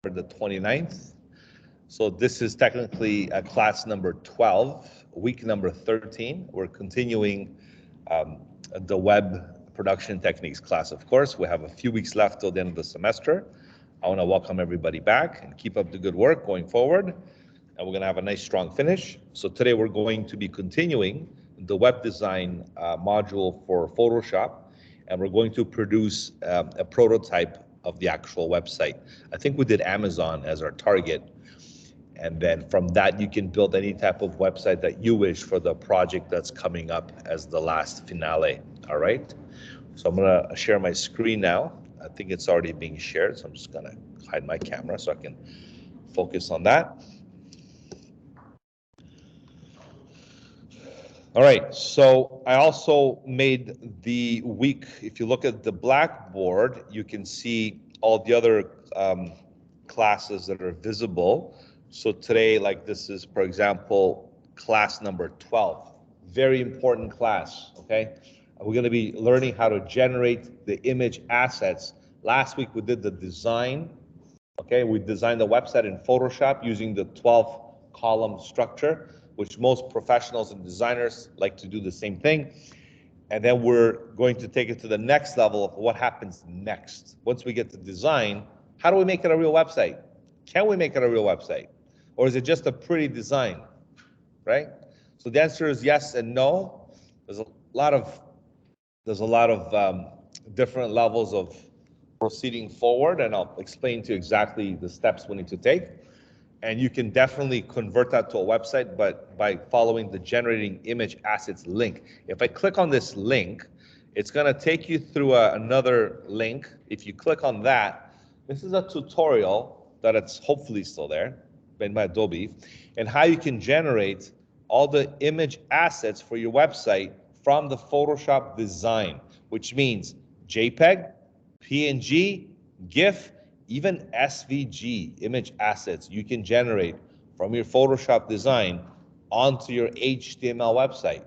the 29th. So this is technically class number 12, week number 13. We're continuing the web production techniques class, of course. We have a few weeks left till the end of the semester. I want to welcome everybody back and keep up the good work going forward. And we're going to have a nice strong finish. So today we're going to be continuing the web design module for Photoshop, and we're going to produce a prototype of the actual website. I think we did Amazon as our target. And then from that, you can build any type of website that you wish for the project that's coming up as the last finale. All right. So I'm going to share my screen now. I think it's already being shared. So I'm just going to hide my camera so I can focus on that. All right, so I also made the week, if you look at the blackboard, you can see all the other classes that are visible. So today, like this is, for example, class number 12. Very important class, okay? We're gonna be learning how to generate the image assets. Last week we did the design, okay? We designed the website in Photoshop using the 12-column structure, which most professionals and designers like to do the same thing. And then we're going to take it to the next level of what happens next. Once we get to design, how do we make it a real website? Can we make it a real website? Or is it just a pretty design, right? So the answer is yes and no. There's a lot of different levels of proceeding forward, and I'll explain to you exactly the steps we need to take. And you can definitely convert that to a website, but by following the generating image assets link. If I click on this link, it's gonna take you through another link. If you click on that, this is a tutorial that it's hopefully still there, made by Adobe, and how you can generate all the image assets for your website from the Photoshop design, which means JPEG, PNG, GIF, even SVG image assets you can generate from your Photoshop design onto your HTML website.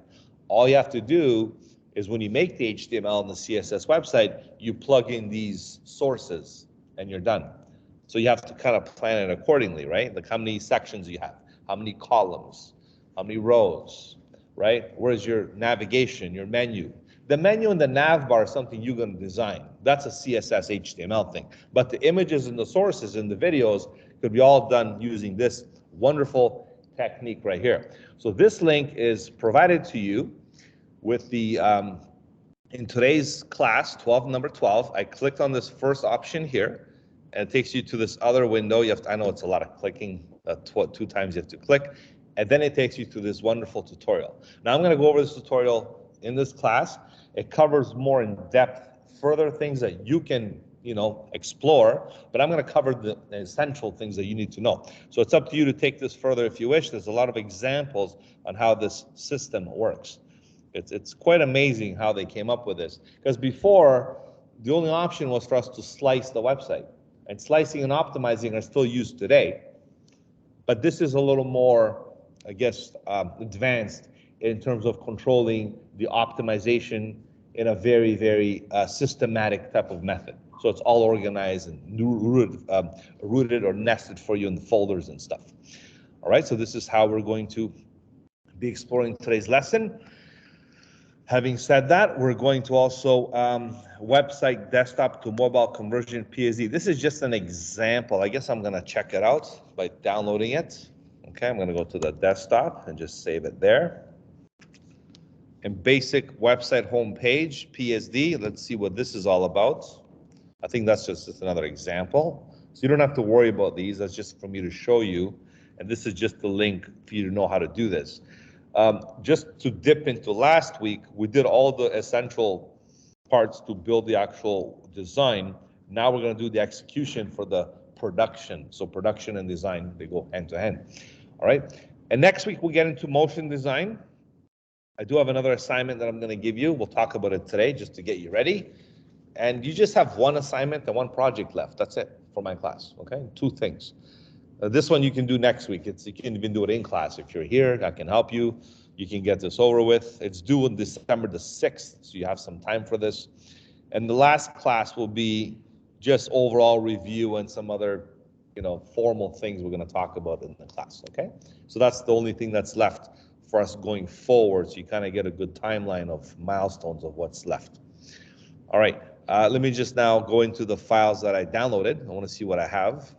All you have to do is when you make the HTML and the CSS website, you plug in these sources and you're done. So you have to kind of plan it accordingly, right? Like how many sections you have, how many columns, how many rows, right? Where's your navigation, your menu? The menu and the nav bar is something you're going to design. That's a CSS HTML thing. But the images and the sources and the videos could be all done using this wonderful technique right here. So this link is provided to you with the, in today's class, number 12, I clicked on this first option here, and it takes you to this other window. You have to, I know it's a lot of clicking, 2 times you have to click, and then it takes you to this wonderful tutorial. Now I'm going to go over this tutorial in this class. It covers more in depth, further things that you can, explore, but I'm going to cover the essential things that you need to know. So it's up to you to take this further if you wish. There's a lot of examples on how this system works. It's quite amazing how they came up with this, because before, the only option was for us to slice the website, and slicing and optimizing are still used today. But this is a little more, I guess, advanced in terms of controlling the optimization in a very, very systematic type of method. So it's all organized and rooted or nested for you in the folders and stuff. All right, so this is how we're going to be exploring today's lesson. Having said that, we're going to also website desktop to mobile conversion PSD. This is just an example. I guess I'm going to check it out by downloading it. Okay, I'm going to go to the desktop and just save it there. And basic website homepage, PSD, let's see what this is all about. I think that's just another example. So you don't have to worry about these. That's just for me to show you. And this is just the link for you to know how to do this. Just to dip into last week, we did all the essential parts to build the actual design. Now we're going to do the execution for the production. So production and design, they go hand to hand. All right. And next week we'll get into motion design. I do have another assignment that I'm going to give you. We'll talk about it today just to get you ready. And you just have one assignment and one project left. That's it for my class, okay? 2 things. This one you can do next week. You can even do it in class. If you're here, I can help you. You can get this over with. It's due on December the 6th, so you have some time for this. And the last class will be just overall review and some other, formal things we're going to talk about in the class, okay? So that's the only thing that's left for us going forward, so you kind of get a good timeline of milestones of what's left. All right, let me just now go into the files that I downloaded. I want to see what I have.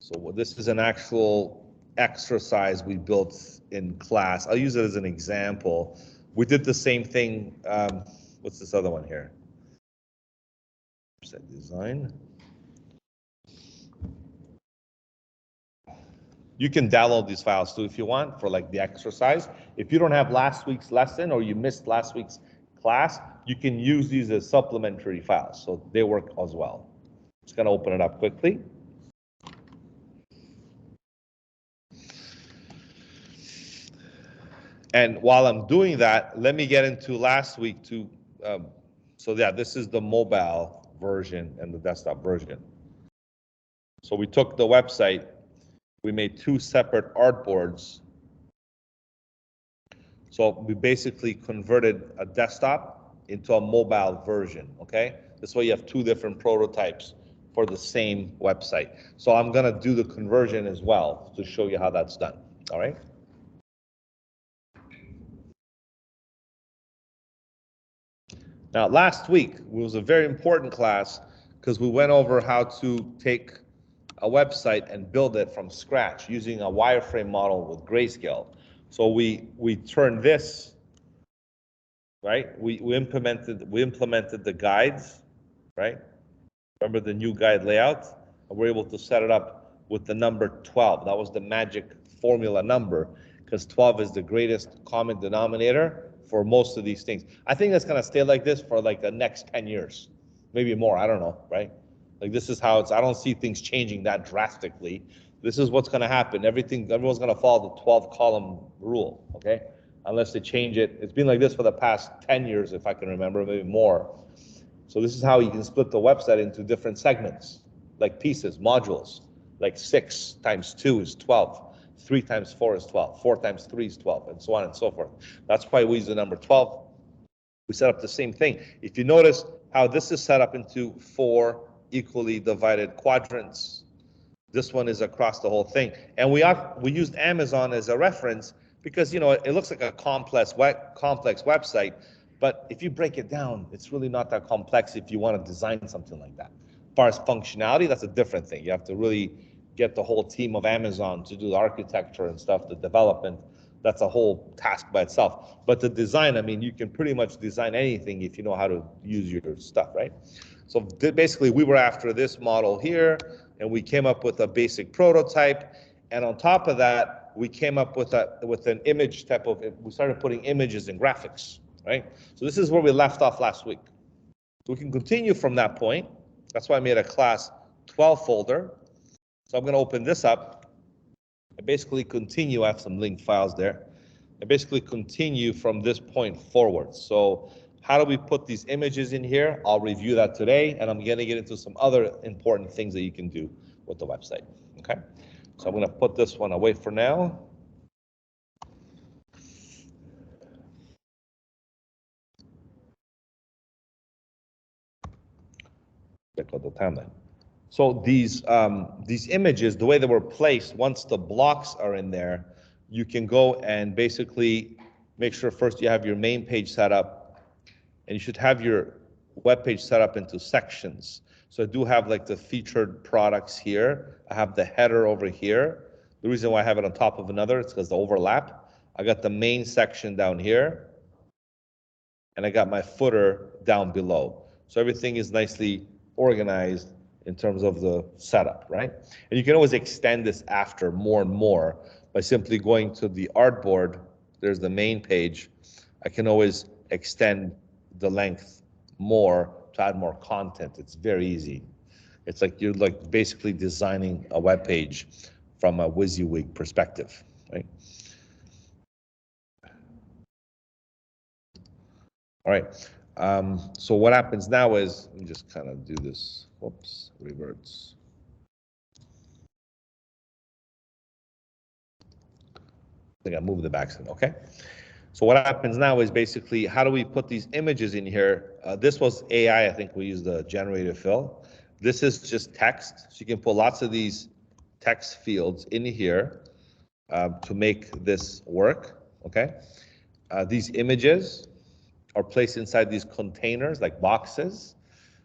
So this is an actual exercise we built in class. I'll use it as an example. We did the same thing. What's this other one here? Set design. You can download these files too if you want for like the exercise. If you don't have last week's lesson or you missed last week's class, you can use these as supplementary files. So they work as well. Just gonna open it up quickly. And while I'm doing that, let me get into last week too. So yeah, this is the mobile version and the desktop version. So we took the website, we made two separate artboards. So we basically converted a desktop into a mobile version, okay? This way you have two different prototypes for the same website. So I'm gonna do the conversion as well to show you how that's done, all right? Now, last week was a very important class because we went over how to take a website and build it from scratch using a wireframe model with grayscale. So we turned this, right? We implemented the guides, right? Remember the new guide layout? And we're able to set it up with the number 12. That was the magic formula number because 12 is the greatest common denominator for most of these things. I think that's gonna stay like this for like the next 10 years, maybe more, I don't know, right? Like this is how it's, I don't see things changing that drastically. This is what's gonna happen. Everyone's gonna follow the 12 column rule, okay? Unless they change it. It's been like this for the past 10 years, if I can remember, maybe more. So this is how you can split the website into different segments, like pieces, modules, like 6 times 2 is 12. 3 times 4 is 12, 4 times 3 is 12, and so on and so forth. That's why we use the number 12. We set up the same thing. If you notice how this is set up into 4 equally divided quadrants, this one is across the whole thing. And we used Amazon as a reference because it looks like a complex website, but if you break it down, it's really not that complex if you want to design something like that. As far as functionality, that's a different thing. You have to really get the whole team of Amazon to do the architecture and stuff, the development. That's a whole task by itself. But the design, I mean, you can pretty much design anything if you know how to use your stuff, right? So basically, we were after this model here, and we came up with a basic prototype. And on top of that, we came up with an image type of, we started putting images and graphics, right? So this is where we left off last week. So we can continue from that point. That's why I made a class 12 folder. So I'm going to open this up and basically continue. I have some linked files there. And basically continue from this point forward. So how do we put these images in here? I'll review that today, and I'm going to get into some other important things that you can do with the website. Okay, so I'm going to put this one away for now. Check out the timeline. So these images, the way they were placed, once the blocks are in there, you can go and basically make sure first you have your main page set up, and you should have your web page set up into sections. So I do have like the featured products here. I have the header over here. The reason why I have it on top of another is because the overlap. I got the main section down here, and I got my footer down below. So everything is nicely organized in terms of the setup, right? And you can always extend this after more and more by simply going to the artboard. There's the main page. I can always extend the length more to add more content. It's very easy. It's like you're like basically designing a web page from a WYSIWYG perspective, right? All right. So what happens now is, let me just kind of do this. Whoops, reverts. I think I moved the background. Okay. So what happens now is basically, how do we put these images in here? This was AI. I think we used the generative fill. This is just text, so you can put lots of these text fields in here to make this work, okay? These images are placed inside these containers, like boxes.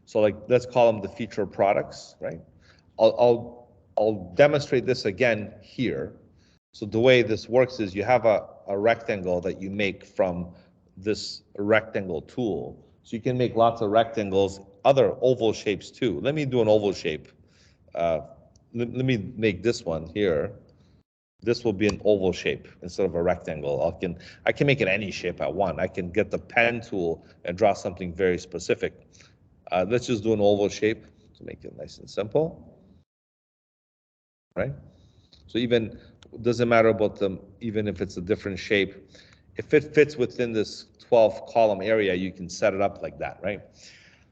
So like, let's call them the featured products, right? I'll demonstrate this again here. So the way this works is you have a rectangle that you make from this rectangle tool. So you can make lots of rectangles, other oval shapes too. Let me do an oval shape. Let me make this one here. This will be an oval shape instead of a rectangle. I can make it any shape I want. I can get the pen tool and draw something very specific. Let's just do an oval shape to make it nice and simple, right? So even, doesn't matter about them, even if it's a different shape, if it fits within this 12 column area, you can set it up like that, right?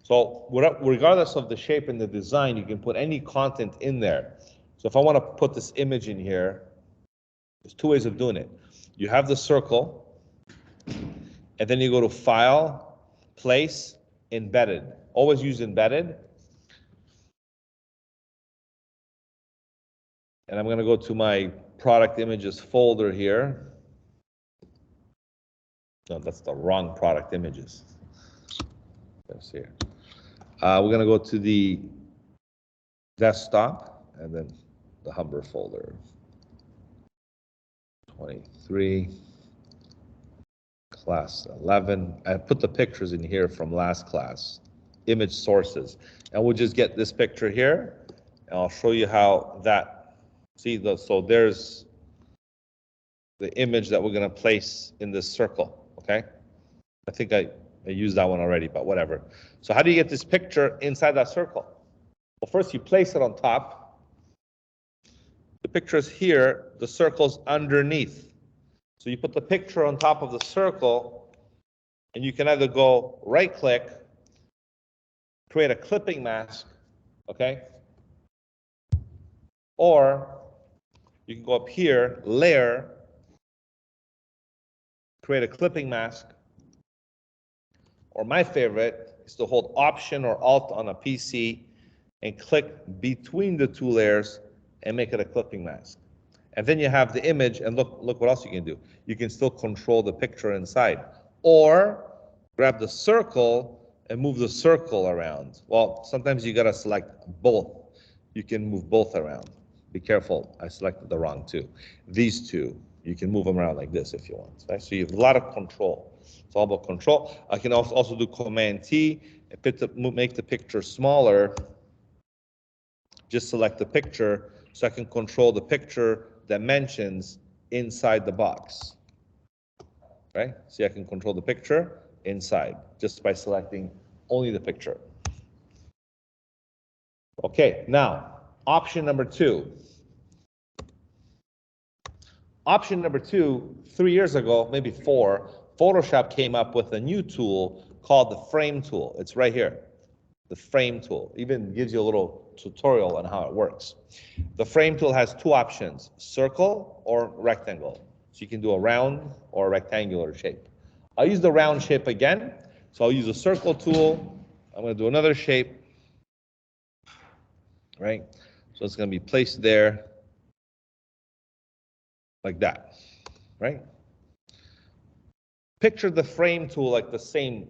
So regardless of the shape and the design, you can put any content in there. So if I want to put this image in here, there's two ways of doing it. You have the circle, and then you go to File, Place, Embedded. Always use embedded. And I'm going to go to my product images folder here. No, that's the wrong product images. Let's see here. We're going to go to the desktop and then the Humber folder. 23, class 11. I put the pictures in here from last class, image sources. And we'll just get this picture here, and I'll show you how that, so there's the image that we're going to place in this circle, okay? I think I used that one already, but whatever. So how do you get this picture inside that circle? Well, first you place it on top. The picture is here, the circle's underneath. So you put the picture on top of the circle, and you can either go right-click, create a clipping mask, okay? Or you can go up here, layer, create a clipping mask. Or my favorite is to hold Option or Alt on a PC and click between the two layers and make it a clipping mask. And then you have the image, and look what else you can do. You can still control the picture inside. Or grab the circle and move the circle around. Well, sometimes you gotta select both. You can move both around. Be careful, I selected the wrong two. These two, you can move them around like this if you want, right? So you have a lot of control. It's all about control. I can also do Command T and make the picture smaller. Just select the picture so I can control the picture dimensions inside the box, right? See, I can control the picture inside just by selecting only the picture. Okay, now, option number two. Option number two, 3 years ago, maybe 4, Photoshop came up with a new tool called the frame tool. It's right here, the frame tool. Even gives you a little tutorial on how it works. The frame tool has two options, circle or rectangle. So you can do a round or a rectangular shape. I'll use the round shape again. So I'll use the circle tool. I'm going to do another shape, right? So it's going to be placed there like that, right? Picture the frame tool like the same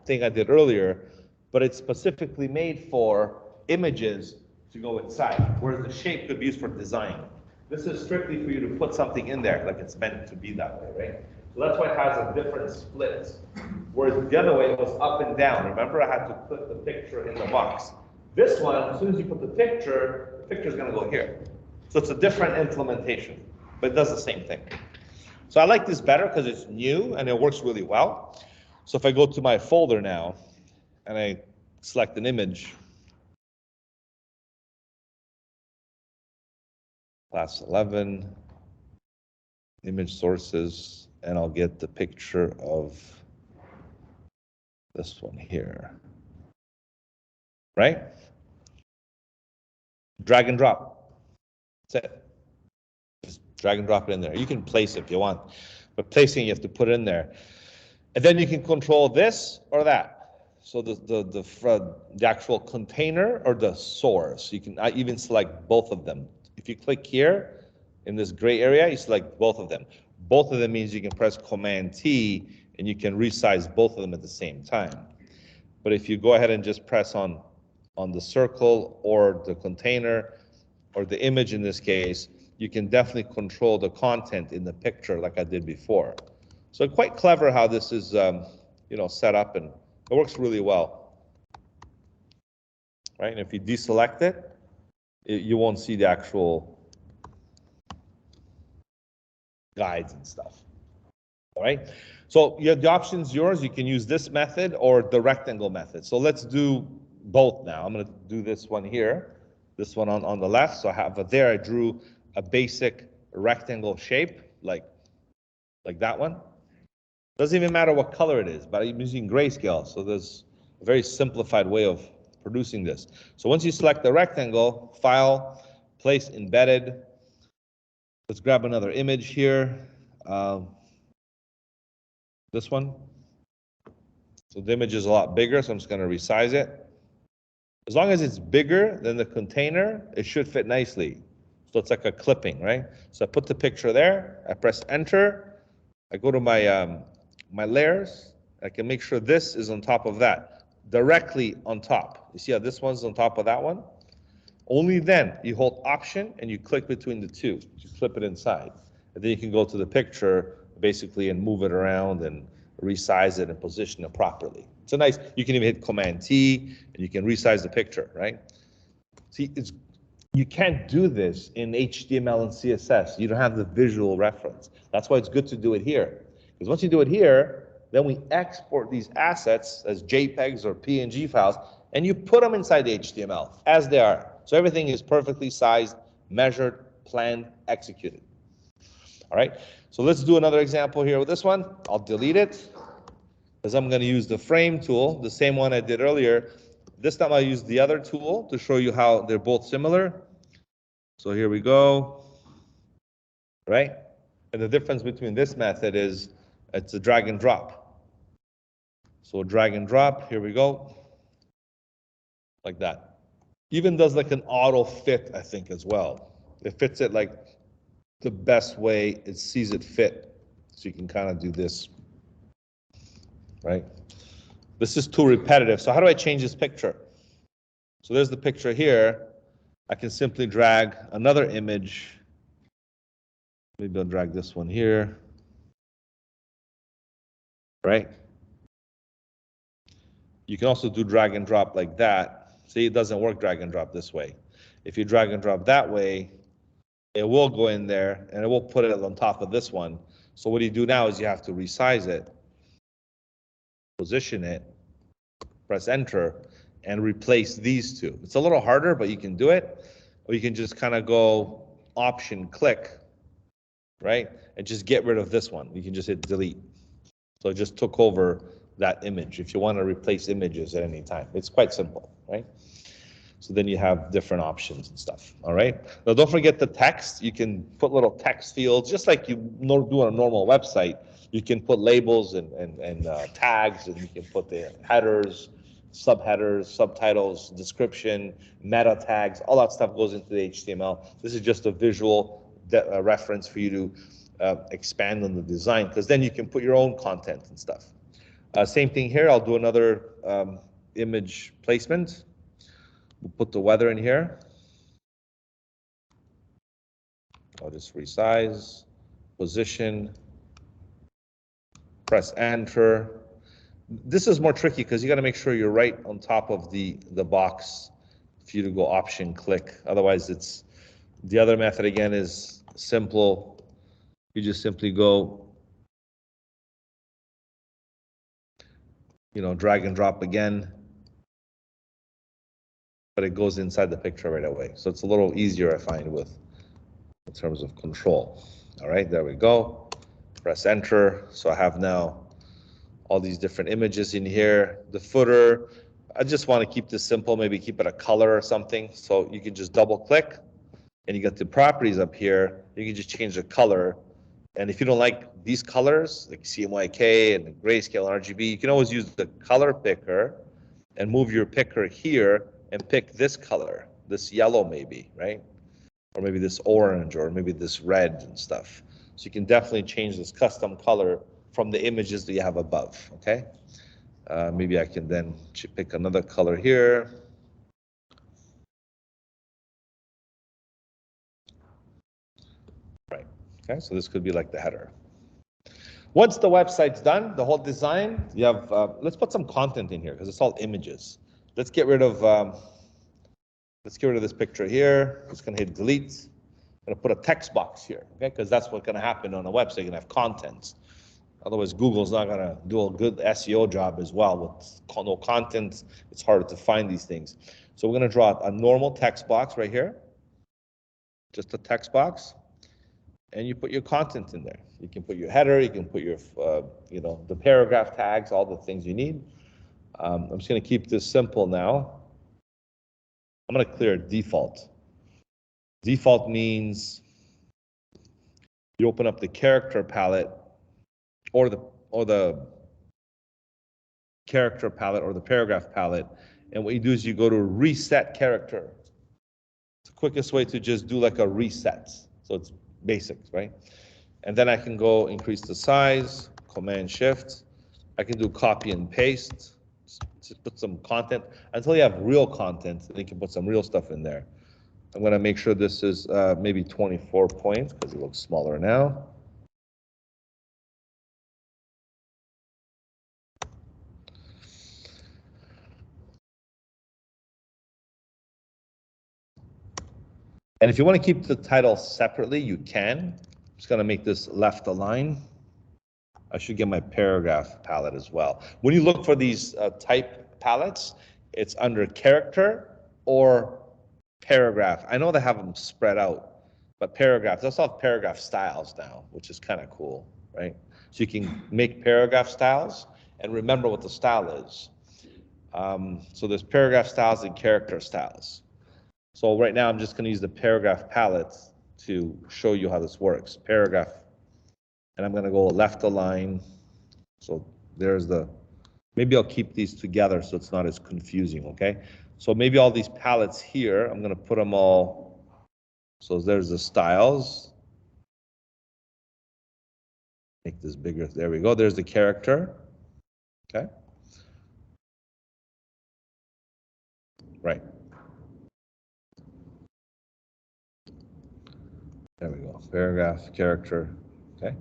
thing I did earlier, but it's specifically made for images to go inside, whereas the shape could be used for design. This is strictly for you to put something in there, like it's meant to be that way, right? So that's why it has a different split. Whereas the other way it was up and down. Remember, I had to put the picture in the box. This one, as soon as you put the picture's gonna go here. So it's a different implementation, but it does the same thing. So I like this better because it's new and it works really well. So if I go to my folder now and I select an image, class 11, image sources, and I'll get the picture of this one here, right? Drag and drop, that's it. Just drag and drop it in there. You can place it if you want, but placing you have to put it in there. And then you can control this or that. So the actual container or the source. You can even select both of them. If you click here in this gray area, you select both of them. Both of them means you can press Command T and you can resize both of them at the same time. But if you go ahead and just press on the circle or the container or the image in this case, you can definitely control the content in the picture like I did before. So quite clever how this is set up, and it works really well. Right? And if you deselect it, you won't see the actual guides and stuff. All right? So the option's yours. You can use this method or the rectangle method. So let's do both now. I'm going to do this one here, this one on the left. So I have there, I drew a basic rectangle shape like that one. Doesn't even matter what color it is, but I'm using grayscale. So there's a very simplified way of producing this. So once you select the rectangle, File, Place Embedded. Let's grab another image here. This one. So the image is a lot bigger, so I'm just going to resize it. As long as it's bigger than the container, it should fit nicely. So it's like a clipping, right? So I put the picture there, I press Enter, I go to my my layers, I can make sure this is on top of that, directly on top. You see how this one's on top of that one? Only then you hold Option and you click between the two. You flip it inside. And then you can go to the picture basically and move it around and resize it and position it properly. It's a nice, you can even hit Command T and you can resize the picture, right? See, you can't do this in HTML and CSS. You don't have the visual reference. That's why it's good to do it here. Because once you do it here, then we export these assets as JPEGs or PNG files, and you put them inside the HTML as they are. So everything is perfectly sized, measured, planned, executed. All right, so let's do another example here with this one. I'll delete it because I'm going to use the frame tool, the same one I did earlier. This time I'll use the other tool to show you how they're both similar. So here we go, right? And the difference between this method is it's a drag and drop. So drag and drop, here we go, like that. Even does like an auto fit, I think, as well. It fits it like the best way it sees it fit. So you can kind of do this, right? This is too repetitive. So how do I change this picture? So there's the picture here. I can simply drag another image. Maybe I'll drag this one here, right? You can also do drag and drop like that. See, it doesn't work drag and drop this way. If you drag and drop that way, it will go in there and it will put it on top of this one. So what you do now is you have to resize it, position it, press Enter, and replace these two. It's a little harder, but you can do it. Or you can just kind of go Option click, right? And just get rid of this one. You can just hit delete. So it just took over that image if you want to replace images at any time. It's quite simple, right? So then you have different options and stuff, all right? Now don't forget the text. You can put little text fields, just like you do on a normal website. You can put labels and tags, and you can put the headers, subheaders, subtitles, description, meta tags, all that stuff goes into the HTML. This is just a visual reference for you to expand on the design, because then you can put your own content and stuff. Same thing here. I'll do another image placement. We'll put the weather in here. I'll just resize, position, press Enter. This is more tricky because you got to make sure you're right on top of the box for you to go Option click. Otherwise, it's the other method again is simple. You just simply go, drag and drop again, but it goes inside the picture right away. So it's a little easier, I find, in terms of control. All right, there we go. Press Enter. So I have now all these different images in here. The footer, I just want to keep this simple, maybe keep it a color or something. So you can just double click and you got the properties up here. You can just change the color. And if you don't like these colors, like CMYK and grayscale and RGB, you can always use the color picker and move your picker here and pick this color, this yellow maybe, right? Or maybe this orange, or maybe this red and stuff. So you can definitely change this custom color from the images that you have above, okay? Maybe I can then pick another color here. Right, okay, so this could be like the header. Once the website's done, the whole design, you have, let's put some content in here because it's all images. Let's get rid of this picture here. Just gonna hit delete. I'm gonna put a text box here, okay? Because that's what's gonna happen on a website. You're gonna have contents. Otherwise, Google's not gonna do a good SEO job as well. With no content, it's harder to find these things. So we're gonna draw a normal text box right here. Just a text box. And you put your content in there. You can put your header, you can put your, the paragraph tags, all the things you need. I'm just gonna keep this simple now. I'm gonna clear default. Default means you open up the character palette or the character palette or the paragraph palette, and what you do is you go to reset character. It's the quickest way to just do like a reset. So it's basics, right? And then I can go increase the size, Command Shift. I can do copy and paste, just put some content until you have real content. And you can put some real stuff in there. I'm gonna make sure this is maybe 24 points because it looks smaller now. And if you want to keep the title separately, you can. I'm just gonna make this left align. I should get my paragraph palette as well. When you look for these type palettes, it's under character or paragraph. I know they have them spread out, but paragraph, they also have paragraph styles now, which is kind of cool, right? So you can make paragraph styles and remember what the style is. So there's paragraph styles and character styles. So right now I'm just going to use the paragraph palette to show you how this works. Paragraph, and I'm going to go left align. So there's maybe I'll keep these together so it's not as confusing, okay? So maybe all these palettes here, I'm going to put them all. So there's the styles. Make this bigger. There we go. There's the character. Okay. Right. There we go. Paragraph, character. Okay.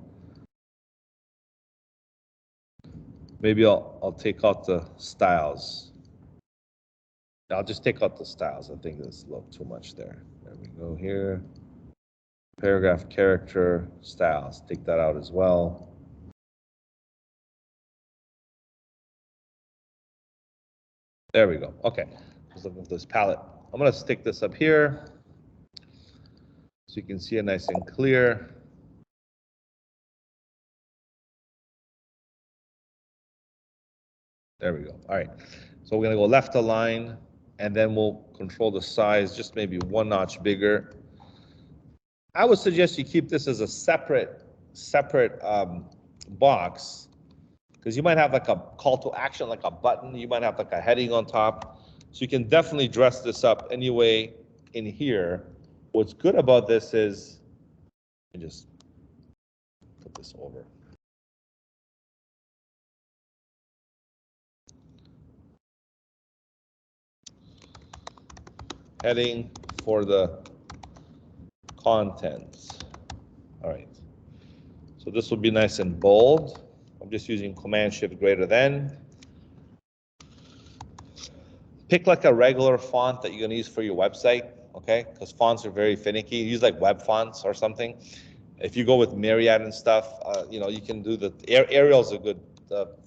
Maybe I'll take out the styles. I'll just take out the styles. I think there's a little too much there. There we go here. Paragraph, character, styles. Take that out as well. There we go. Okay. Just looking for this palette. I'm going to stick this up here so you can see it nice and clear. There we go. All right. So we're going to go left align, and then we'll control the size just maybe one notch bigger. I would suggest you keep this as a separate box, because you might have like a call to action, like a button. You might have like a heading on top. So you can definitely dress this up anyway in here. What's good about this is, let me just put this over. Heading for the contents. All right. So this will be nice and bold. I'm just using Command Shift greater than. Pick like a regular font that you're gonna use for your website, okay? Because fonts are very finicky. Use like web fonts or something. If you go with Myriad and stuff, you can do Arial's a good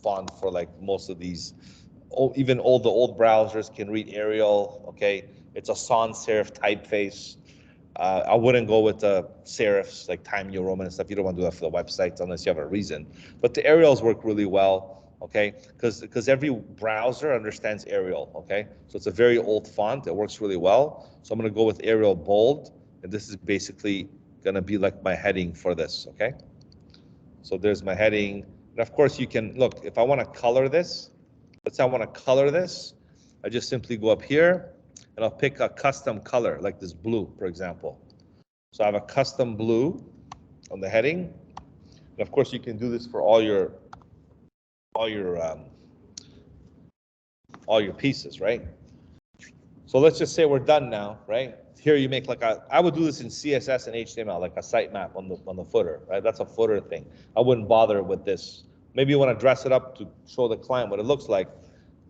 font for like most of these. Even the old browsers can read Arial, okay? It's a sans serif typeface. I wouldn't go with the serifs like Times New Roman and stuff. You don't want to do that for the websites unless you have a reason. But the Arials work really well, okay? Because every browser understands Arial, okay? So it's a very old font. It works really well. So I'm going to go with Arial Bold, and this is basically going to be like my heading for this, okay? So there's my heading. And of course, you can look if I want to color this. Let's say I want to color this. I just simply go up here and I'll pick a custom color like this blue, for example. So I have a custom blue on the heading. And of course, you can do this for all your pieces, right? So let's just say we're done now, right? Here you make like I would do this in CSS and HTML, like a sitemap on the footer, right? That's a footer thing. I wouldn't bother with this. Maybe you want to dress it up to show the client what it looks like,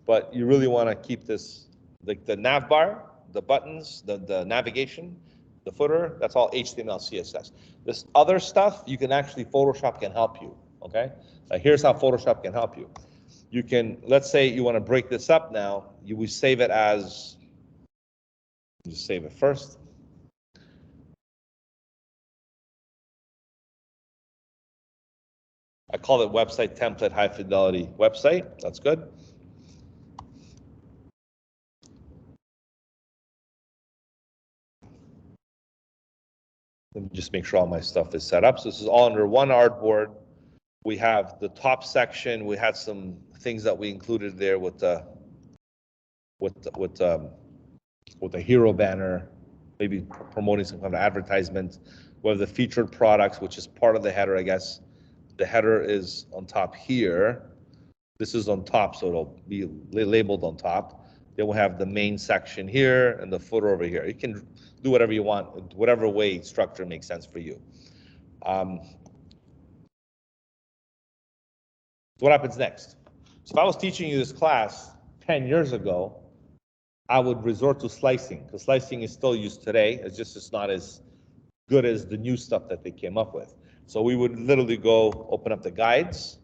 but you really want to keep this, like the nav bar, the buttons, the navigation, the footer, that's all HTML, CSS. This other stuff, you can actually, Photoshop can help you, okay? Here's how Photoshop can help you. You can, let's say you want to break this up now, you would save it as, just save it first. I call it website template high fidelity website. That's good. Let me just make sure all my stuff is set up. So this is all under one artboard. We have the top section. We had some things that we included there with the hero banner, maybe promoting some kind of advertisement. We have the featured products, which is part of the header, I guess. The header is on top here. This is on top, so it'll be labeled on top. Then we'll have the main section here and the footer over here. You can do whatever you want, whatever way structure makes sense for you. So what happens next? So if I was teaching you this class 10 years ago, I would resort to slicing, because slicing is still used today. It's not as good as the new stuff that they came up with. So we would literally go open up the guides,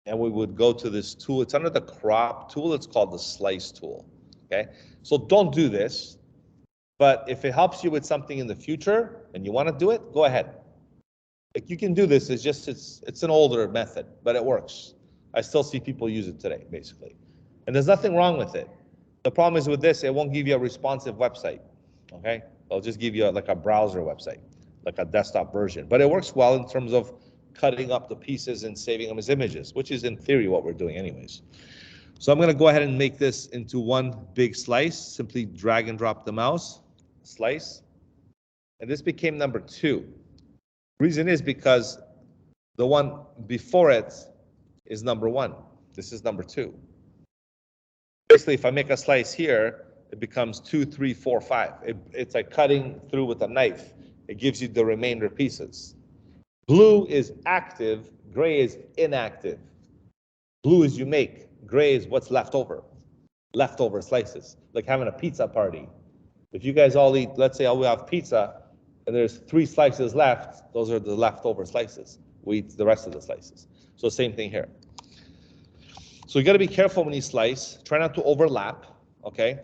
and we would go to this tool. It's under the crop tool. It's called the slice tool, okay? So don't do this, but if it helps you with something in the future and you want to do it, go ahead. Like you can do this, it's an older method, but it works. I still see people use it today, basically. And there's nothing wrong with it. The problem is with this, it won't give you a responsive website, okay? It'll just give you like a browser website, like a desktop version. But it works well in terms of cutting up the pieces and saving them as images, which is in theory what we're doing anyways. So I'm going to go ahead and make this into one big slice. Simply drag and drop the mouse, slice. And this became number 2. Reason is because the one before it is number 1. This is number 2. Basically, if I make a slice here, it becomes 2, 3, 4, 5. It's like cutting through with a knife. It gives you the remainder pieces. Blue is active, gray is inactive. Blue is you make, gray is what's left over. Leftover slices, like having a pizza party. If you guys all eat, let's say we have pizza, and there's 3 slices left, those are the leftover slices. We eat the rest of the slices. So same thing here. So you got to be careful when you slice. Try not to overlap, okay?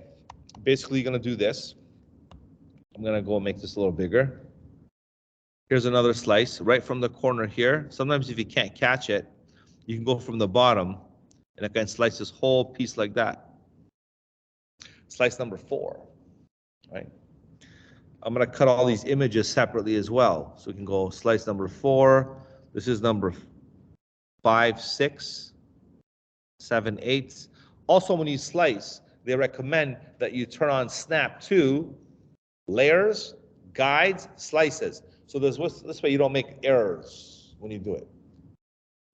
Basically, you're going to do this. I'm going to go make this a little bigger. Here's another slice right from the corner here. Sometimes if you can't catch it, you can go from the bottom and I can slice this whole piece like that. Slice number 4, right? I'm going to cut all these images separately as well. So we can go slice number 4. This is number 5, 6, 7, 8. Also, when you slice, they recommend that you turn on snap to layers, guides, slices. So this way you don't make errors when you do it.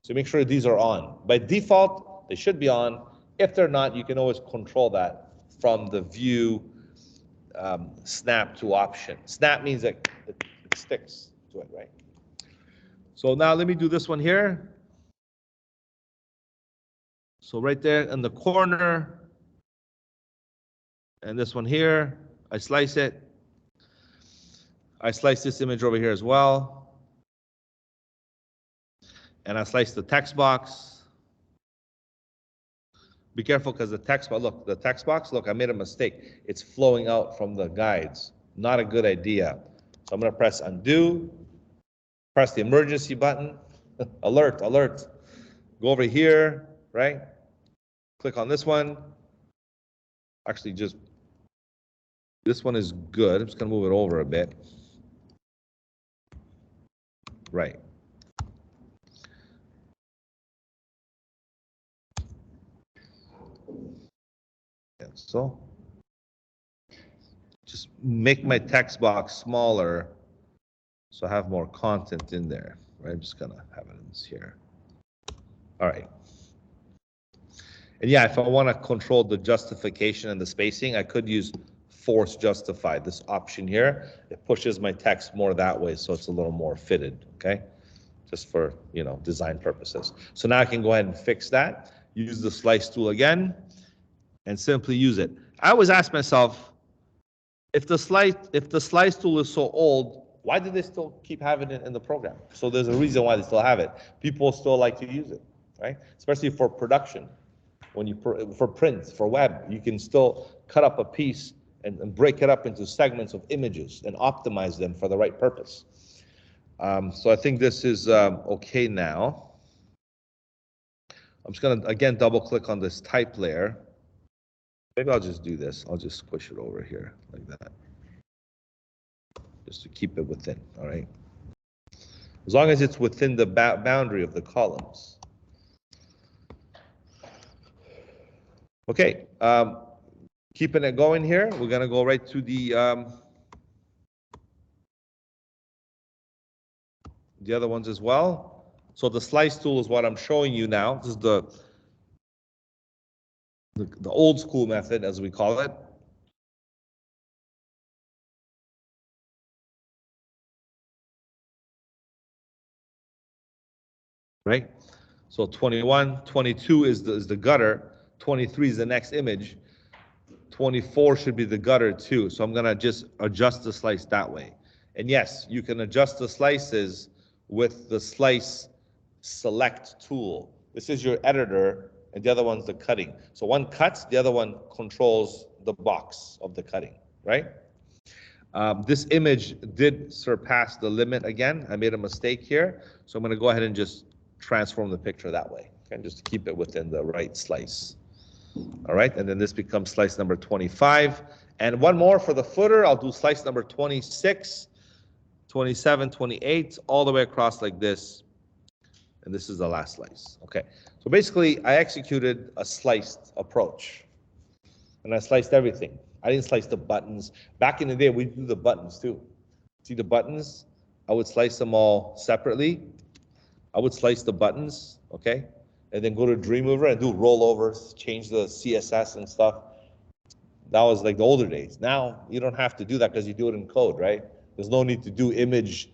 So make sure these are on. By default, they should be on. If they're not, you can always control that from the view snap to option. Snap means that it sticks to it, right? So now let me do this one here. So right there in the corner, and this one here, I slice it. I slice this image over here as well. And I slice the text box. Be careful because the text box, look, the text box, look, I made a mistake. It's flowing out from the guides. Not a good idea. So I'm going to press undo, press the emergency button, alert, alert. Go over here, right? Click on this one. Actually, just, this one is good. I'm just going to move it over a bit. Right. Yeah. so. Just make my text box smaller so I have more content in there, right? I'm just gonna have it in this here. All right. And yeah, if I want to control the justification and the spacing, I could use force justify, this option here. It pushes my text more that way, so it's a little more fitted, okay? Just for, you know, design purposes. So now I can go ahead and fix that, use the slice tool again, and simply use it. I always ask myself, if the slice tool is so old, why do they still keep having it in the program? So there's a reason why they still have it. People still like to use it, right? Especially for production. When you for print, for web, you can still cut up a piece and break it up into segments of images and optimize them for the right purpose. So I think this is okay now. I'm just gonna again double click on this type layer. Maybe I'll just do this. I'll just squish it over here like that, just to keep it within. All right. As long as it's within the boundary of the columns. Okay, keeping it going here, we're gonna go right to the other ones as well. So the slice tool is what I'm showing you now. This is the old school method, as we call it. Right? So 21, 22 is the gutter, 23 is the next image, 24 should be the gutter too. So I'm gonna just adjust the slice that way. And yes, you can adjust the slices with the slice select tool. This is your editor, and the other one's the cutting. So one cuts, the other one controls the box of the cutting, right? This image did surpass the limit again. I made a mistake here, so I'm gonna go ahead and just transform the picture that way, okay, just to keep it within the right slice. All right, and then this becomes slice number 25. And one more for the footer, I'll do slice number 26, 27, 28, all the way across like this. And this is the last slice. Okay, so basically I executed a sliced approach. And I sliced everything. I didn't slice the buttons. Back in the day, we do the buttons too. See the buttons? I would slice them all separately. I would slice the buttons, okay? And then go to Dreamweaver and do rollovers, change the CSS and stuff. That was like the older days. Now, you don't have to do that because you do it in code, right? There's no need to do image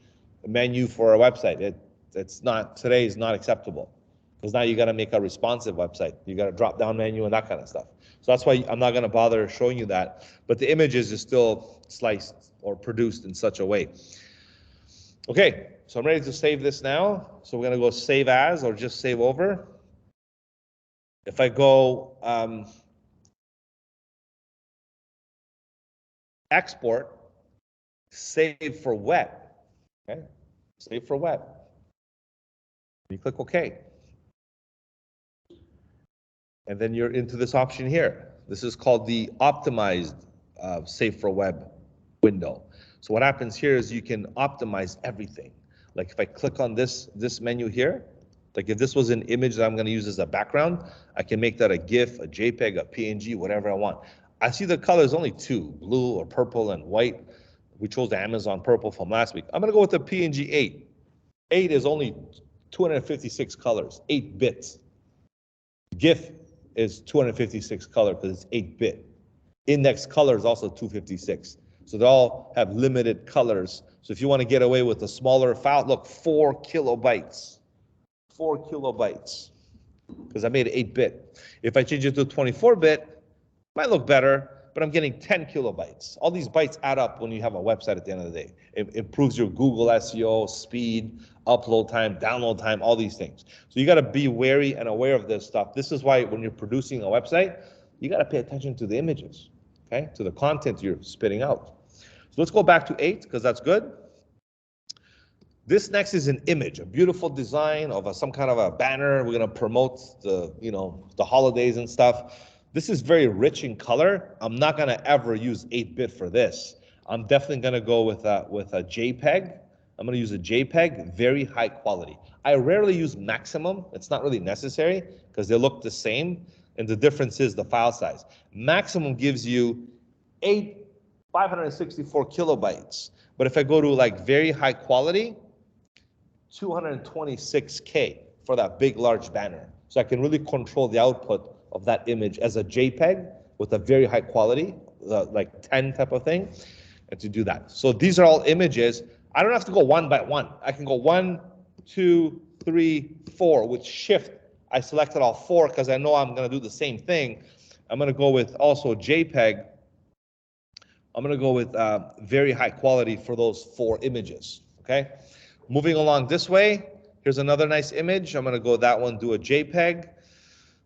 menu for a website. It's not, today is not acceptable. Because now you got to make a responsive website. You got a drop down menu and that kind of stuff. So that's why I'm not going to bother showing you that. But the images is still sliced or produced in such a way. Okay, so I'm ready to save this now. So we're going to go save as or just save over. If I go export, save for web, okay? Save for web. You click OK. And then you're into this option here. This is called the optimized save for web window. So what happens here is you can optimize everything. Like if I click on this menu here, like if this was an image that I'm going to use as a background, I can make that a GIF, a JPEG, a PNG, whatever I want. I see the colors only two, blue or purple and white. We chose the Amazon purple from last week. I'm going to go with the PNG 8. 8 is only 256 colors, 8 bits. GIF is 256 color because it's 8-bit. Index color is also 256. So they all have limited colors. So if you want to get away with a smaller file, look, 4 kilobytes. 4 kilobytes. Because I made it 8-bit. If I change it to 24-bit, might look better, but I'm getting 10 kilobytes. All these bytes add up when you have a website at the end of the day. It improves your Google SEO, speed, upload time, download time, all these things. So you got to be wary and aware of this stuff. This is why when you're producing a website, you got to pay attention to the images, okay? To the content you're spitting out. So let's go back to 8 because that's good. This next is an image, a beautiful design of some kind of a banner. We're going to promote the, the holidays and stuff. This is very rich in color. I'm not going to ever use 8-bit for this. I'm definitely going to go with a JPEG. I'm going to use a JPEG, very high quality. I rarely use maximum. It's not really necessary because they look the same. and the difference is the file size. Maximum gives you 564 kilobytes. But if I go to like very high quality, 226K for that big, large banner. So I can really control the output of that image as a JPEG with a very high quality, like 10 type of thing, and to do that. So these are all images. I don't have to go one by one. I can go 1, 2, 3, 4 with shift. I selected all 4 because I know I'm going to do the same thing. I'm going to go with also JPEG. I'm going to go with very high quality for those 4 images, okay? Moving along this way, here's another nice image. I'm going to go that one, do a JPEG,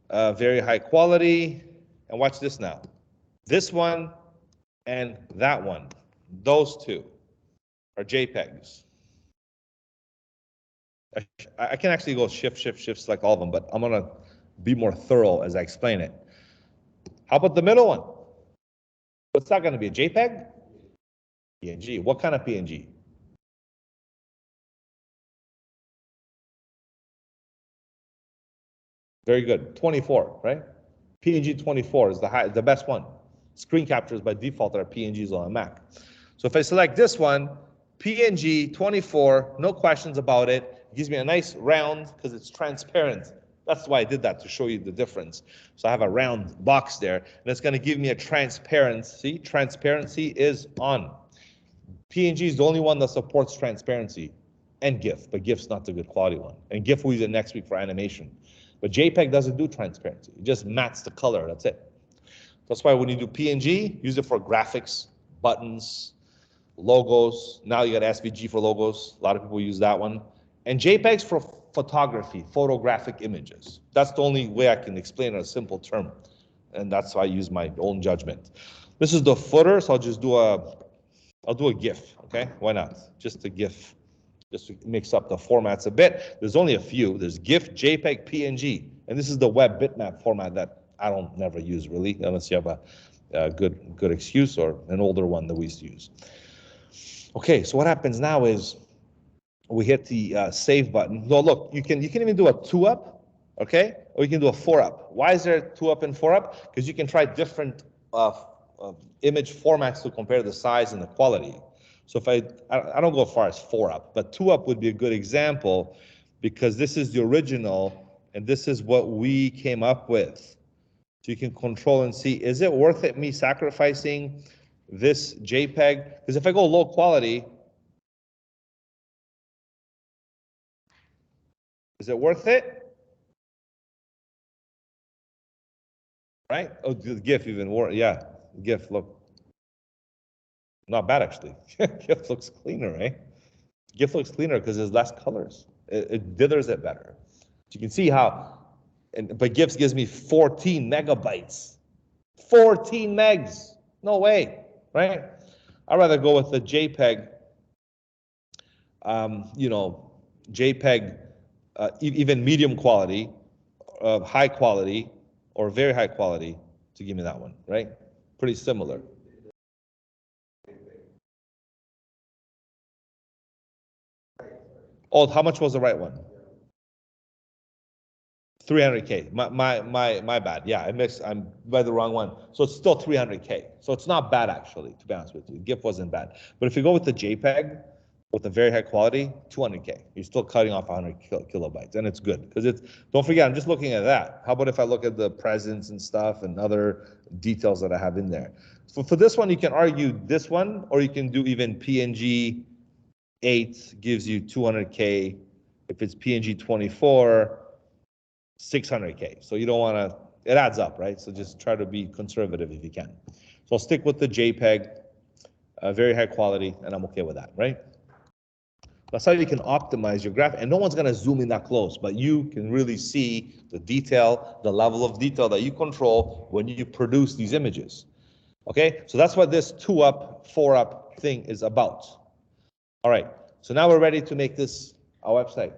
very high quality. And watch this now. This one and that one, those 2 are JPEGs. I can actually go shift, select all of them, but I'm going to be more thorough as I explain it. How about the middle one? What's that going to be, a JPEG? PNG. What kind of PNG? Very good. 24, right? PNG 24 is the best one. Screen captures by default are PNGs on a Mac. So if I select this one, PNG 24, no questions about it. It gives me a nice round because it's transparent. That's why I did that, to show you the difference. So I have a round box there, and it's going to give me a transparency. Transparency is on. PNG is the only one that supports transparency, and GIF, but GIF's not the good quality one. And GIF we'll use it next week for animation. But JPEG doesn't do transparency. It just mats the color, that's it. That's why when you do PNG, use it for graphics, buttons, logos. Now you got SVG for logos. A lot of people use that one. And JPEGs for photography, photographic images. That's the only way I can explain it in a simple term. And that's why I use my own judgment. This is the footer, so I'll just do I'll do a GIF, okay? Why not? Just a GIF. Just to mix up the formats a bit. There's only a few. There's GIF, JPEG, PNG. And this is the web bitmap format that I don't never use really, unless you have a good excuse or an older one that we used to use. Okay, so what happens now is we hit the save button. No, look, you can even do a 2-up, okay? Or you can do a 4-up. Why is there 2-up and 4-up? Because you can try different image formats to compare the size and the quality. So if I don't go as far as 4-up, but 2-up would be a good example because this is the original and this is what we came up with. So you can control and see, is it worth it me sacrificing this JPEG? Because if I go low quality, is it worth it? Right? Oh, the GIF even worse. Yeah, GIF, look. Not bad, actually. GIF looks cleaner, right? GIF looks cleaner because there's less colors. It dithers it better. So you can see how, but GIF gives me 14 megabytes. 14 megs. No way, right? I'd rather go with the JPEG, you know, JPEG, even medium quality, high quality, or very high quality to give me that one, right? Pretty similar. Oh, how much was the right one? 300K. My bad. Yeah, I'm by the wrong one. So it's still 300K. So it's not bad actually, to be honest with you. GIF wasn't bad. But if you go with the JPEG with a very high quality, 200K. You're still cutting off 100 kilobytes, and it's good because it's. Don't forget, I'm just looking at that. How about if I look at the presence and stuff and other details that I have in there? So for this one, you can argue this one, or you can do even PNG 8 gives you 200K. If it's PNG 24, 600K. So you don't want to, it adds up, right? So just try to be conservative if you can. So I'll stick with the JPEG, very high quality, and I'm okay with that, right? That's how you can optimize your graph, and no one's going to zoom in that close, but you can really see the detail, the level of detail that you control when you produce these images. Okay, so that's what this 2-up, 4-up thing is about. All right, so now we're ready to make this our website.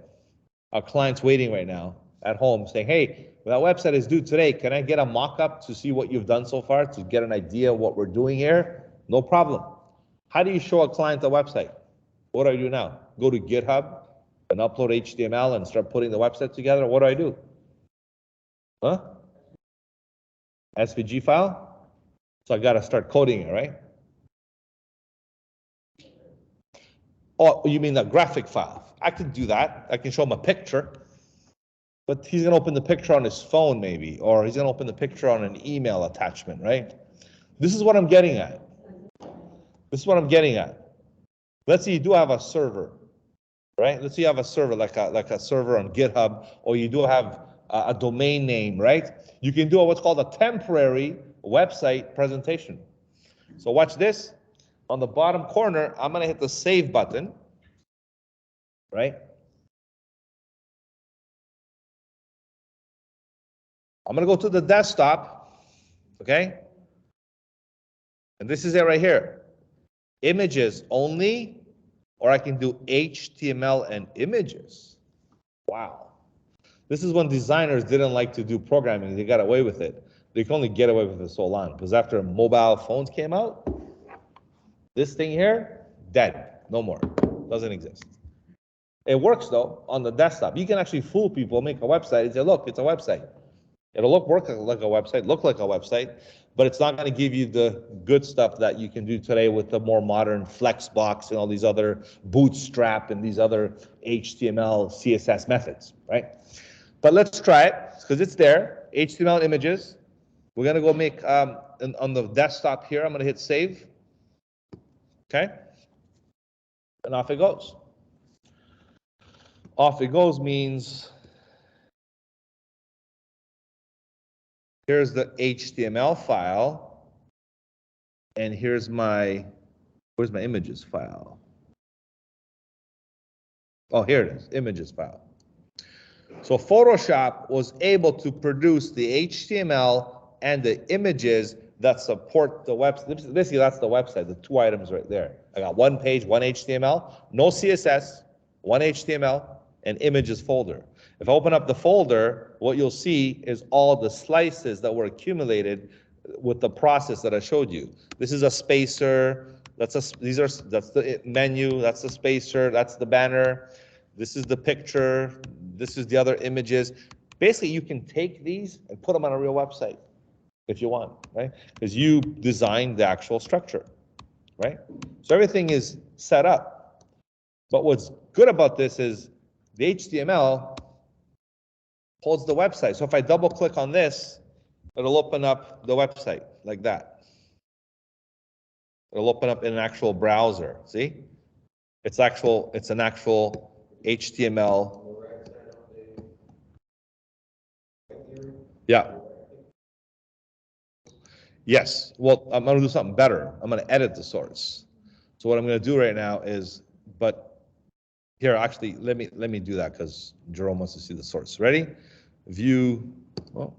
Our client's waiting right now at home saying, hey, that website is due today. Can I get a mock-up to see what you've done so far, to get an idea of what we're doing here? No problem. How do you show a client a website? What do I do now? Go to GitHub and upload HTML and start putting the website together? What do I do? Huh? SVG file. So I got to start coding it, right? Oh, you mean a graphic file? I can do that. I can show him a picture. But he's going to open the picture on his phone maybe, or he's going to open the picture on an email attachment, right? This is what I'm getting at. This is what I'm getting at. Let's say you do have a server, right? Let's say you have a server like a server on GitHub, or you do have a domain name, right? You can do what's called a temporary website presentation. So watch this. On the bottom corner, I'm going to hit the save button, right? I'm going to go to the desktop, okay? And this is it right here. Images only, or I can do HTML and images. Wow. This is when designers didn't like to do programming. They got away with it. They can only get away with it so long, because after mobile phones came out, this thing here, dead, no more, doesn't exist. It works though on the desktop. You can actually fool people, make a website and say, look, it's a website. It'll work like a website, look like a website, but it's not going to give you the good stuff that you can do today with the more modern Flexbox and all these other Bootstrap and these other HTML, CSS methods, right? But let's try it because it's there. HTML images. We're going to go make on the desktop here. I'm going to hit save. Okay. And off it goes. Off it goes means here's the HTML file, and here's where's my images file? Oh, here it is, images file. So Photoshop was able to produce the HTML and the images that support the website. Basically, that's the website, the two items right there. I got one page, one HTML, no CSS, one HTML, and images folder. If I open up the folder, what you'll see is all the slices that were accumulated with the process that I showed you. This is a spacer, that's the menu, that's the spacer, that's the banner, this is the picture, this is the other images. Basically, you can take these and put them on a real website if you want, right? Because you designed the actual structure, right? So everything is set up. But what's good about this is the HTML holds the website. So if I double click on this, it'll open up the website like that. It'll open up in an actual browser. See? It's an actual HTML. Yeah. Yes. Well, I'm going to do something better. I'm going to edit the source. So what I'm going to do right now is, but here, actually, let me do that because Jerome wants to see the source. Ready? View. Oh.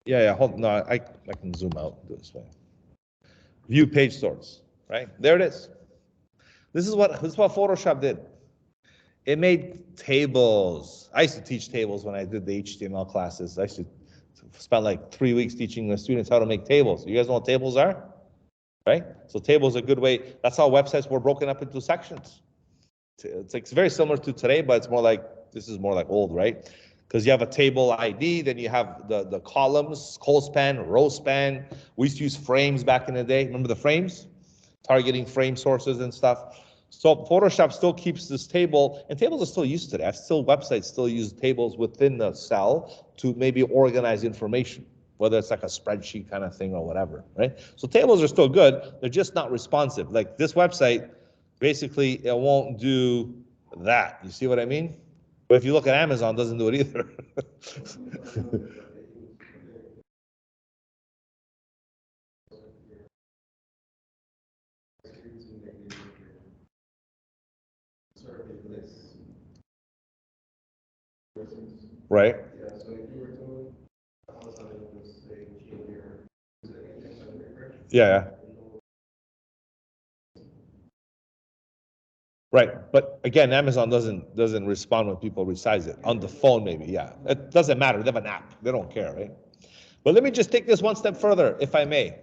Yeah. Hold. No, I can zoom out. Do it this way. View page source. Right there it is. This is what Photoshop did. It made tables. I used to teach tables when I did the HTML classes. I used to spend like 3 weeks teaching the students how to make tables. You guys know what tables are? Right? So tables are a good way. That's how websites were broken up into sections. It's very similar to today, but it's more like, this is more like old, right? Because you have a table ID, then you have the columns, col span, row span. We used to use frames back in the day. Remember the frames? Targeting frame sources and stuff. So Photoshop still keeps this table, and tables are still used today. Websites still use tables within the cell to maybe organize information, whether it's like a spreadsheet kind of thing or whatever, right? So tables are still good. They're just not responsive. Like this website, basically, it won't do that. You see what I mean? But if you look at Amazon, it doesn't do it either. Right? Yeah. Right, but again, Amazon doesn't respond when people resize it. On the phone, maybe, yeah. It doesn't matter. They have an app. They don't care, right? But let me just take this one step further, if I may,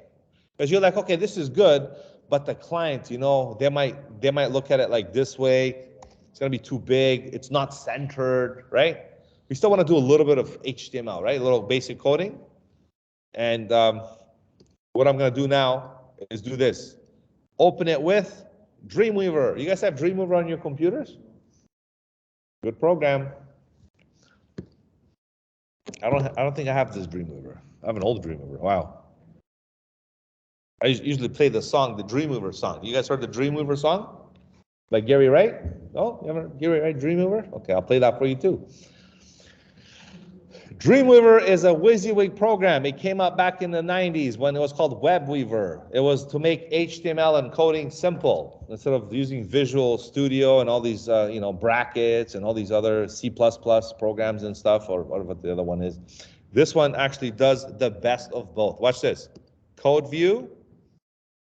because you're like, okay, this is good, but the client, they might look at it like this way. It's gonna be too big. It's not centered, right? we still want to do a little bit of HTML, right? A little basic coding. And what I'm going to do now is do this. Open it with Dreamweaver. You guys have Dreamweaver on your computers? Good program. I don't think I have this Dreamweaver. I have an old Dreamweaver. Wow. I usually play the song, the Dreamweaver song. You guys heard the Dreamweaver song? By Gary Wright? No? You haven't heard Gary Wright Dreamweaver? Okay, I'll play that for you too. Dreamweaver is a WYSIWYG program. It came out back in the 90s when it was called Webweaver. It was to make HTML and coding simple instead of using Visual Studio and all these, brackets and all these other C++ programs and stuff, or whatever the other one is. This one actually does the best of both. Watch this. Code view,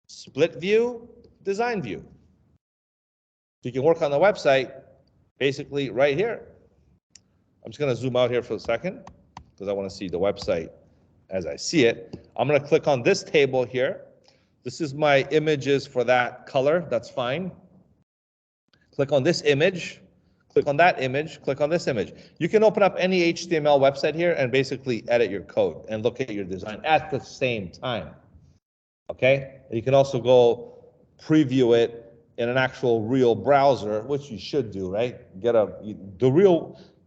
split view, design view. You can work on the website basically right here. I'm just going to zoom out here for a second because I want to see the website as I see it. I'm going to click on this table here. This is my images for that color. That's fine. Click on this image. Click on that image. Click on this image. You can open up any HTML website here and basically edit your code and look at your design at the same time. Okay? And you can also go preview it in an actual real browser, which you should do, right?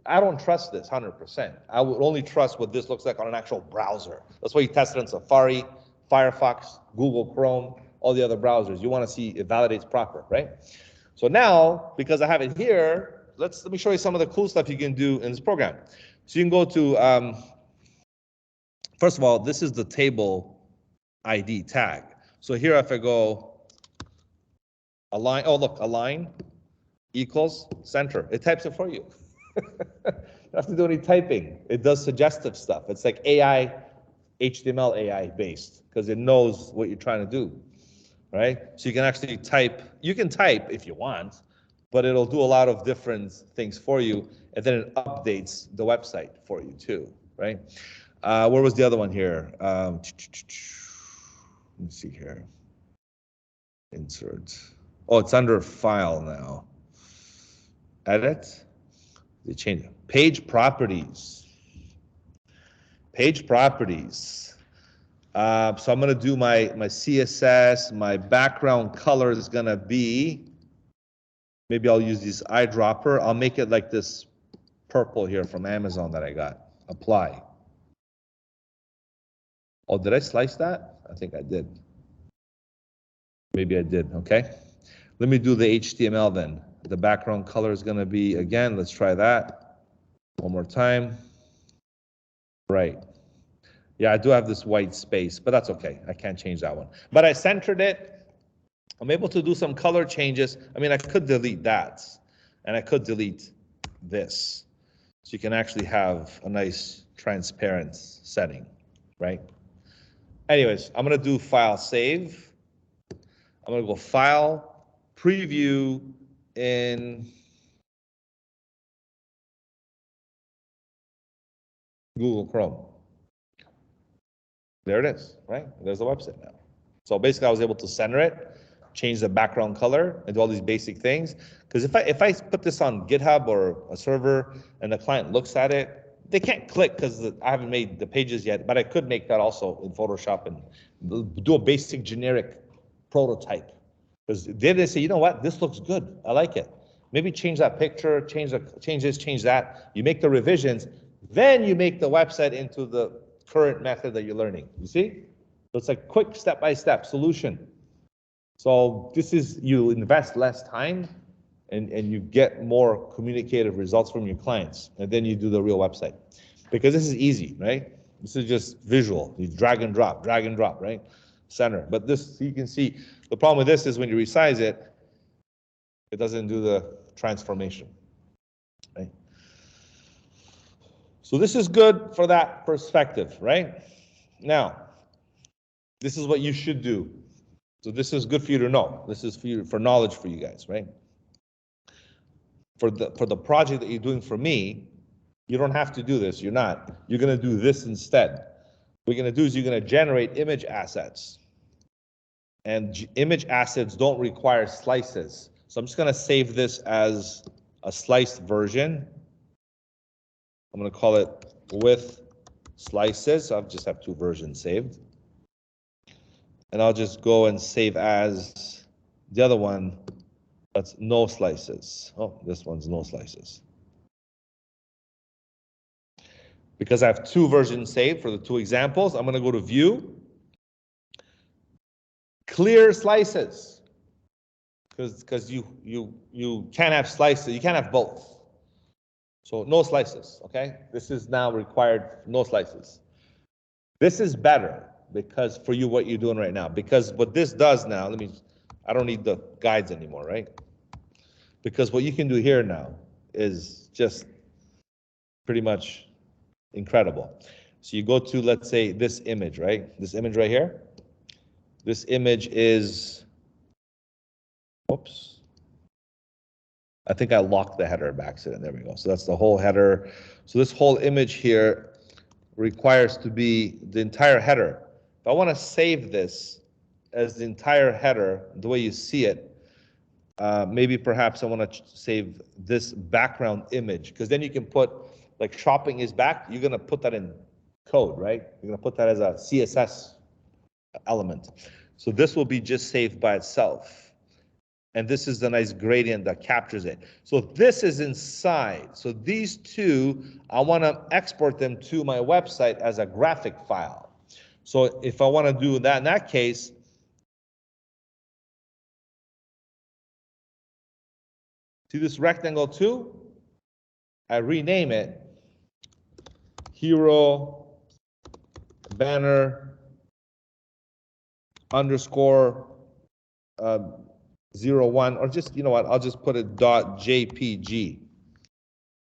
I don't trust this 100%. I would only trust what this looks like on an actual browser. That's why you test it on Safari, Firefox, Google Chrome, all the other browsers. You want to see it validates proper, right? So now, because I have it here, let me show you some of the cool stuff you can do in this program. So you can go to, first of all, this is the table ID tag. So here if I go align, oh look, align equals center. It types it for you. You don't have to do any typing. It does suggestive stuff. It's like AI, HTML AI based, because it knows what you're trying to do, right? So you can actually type, you can type if you want, but it'll do a lot of different things for you, and then it updates the website for you too, right? Where was the other one here? Let me see here. Insert. Oh, it's under file now. Edit. They change it. Page properties. Page properties. So I'm going to do my CSS. My background color is going to be, maybe I'll use this eyedropper. I'll make it like this purple here from Amazon that I got. Apply. Oh, did I slice that? I think I did. Maybe I did. Okay. Let me do the HTML then. The background color is going to be, again, let's try that one more time. Right. Yeah, I do have this white space, but that's okay. I can't change that one. But I centered it. I'm able to do some color changes. I mean, I could delete that, and I could delete this. So you can actually have a nice transparent setting, right? Anyways, I'm going to do file save. I'm going to go file, preview in Google Chrome. There it is, right? There's the website now. So basically I was able to center it, change the background color, and do all these basic things. Because if I put this on GitHub or a server and the client looks at it, they can't click because I haven't made the pages yet, but I could make that also in Photoshop and do a basic generic prototype. Because then they say, you know what, this looks good, I like it. Maybe change that picture, change this, change that. You make the revisions, then you make the website into the current method that you're learning. You see? So it's a quick step-by-step solution. So this is, you invest less time and you get more communicative results from your clients, and then you do the real website. Because this is easy, right? This is just visual. You drag and drop, right? Center. But this, you can see, the problem with this is when you resize it, it doesn't do the transformation, right? So this is good for that perspective, right? Now, this is what you should do. So this is good for you to know. This is for you, for knowledge for you guys, right? For the project that you're doing for me, you don't have to do this. You're not. You're going to do this instead. What you're going to do is you're going to generate image assets. And image assets don't require slices. So I'm just going to save this as a sliced version. I'm going to call it with slices. I'll just have 2 versions saved. And I'll just go and save as the other one. That's no slices. Oh, this one's no slices. Because I have 2 versions saved for the 2 examples, I'm going to go to View, Clear Slices, because you can't have slices, you can't have both. So no slices, okay? This is now required, no slices. This is better because for you what you're doing right now, because what this does now, I don't need the guides anymore, right? Because what you can do here now is just pretty much incredible. So you go to, let's say, this image, right? This image right here. This image is, oops. I think I locked the header by accident. There we go. So that's the whole header. So this whole image here requires to be the entire header. If I want to save this as the entire header, the way you see it, maybe perhaps I want to save this background image, because then you can put, like, shopping is back, you're going to put that in code, right? You're going to put that as a CSS element. So this will be just saved by itself. And this is the nice gradient that captures it. So this is inside. So these 2, I want to export them to my website as a graphic file. So if I want to do that, in that case, see this rectangle 2? I rename it hero banner underscore 01, or just, you know what, I'll just put it .jpg.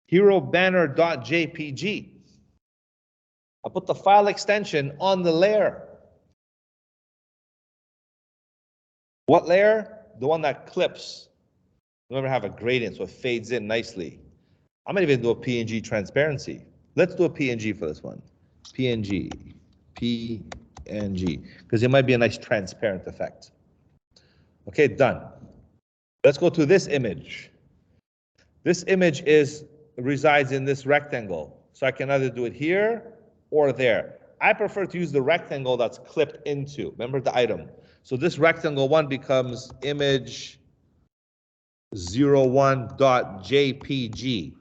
Hero banner.jpg. I'll put the file extension on the layer. What layer? The one that clips. Remember, have a gradient so it fades in nicely. I'm gonna even do a PNG transparency. Let's do a PNG for this one. PNG, because it might be a nice transparent effect. Okay, done. Let's go to this image. This image resides in this rectangle. So I can either do it here or there. I prefer to use the rectangle that's clipped into. Remember the item. So this rectangle 1 becomes image 01.jpg.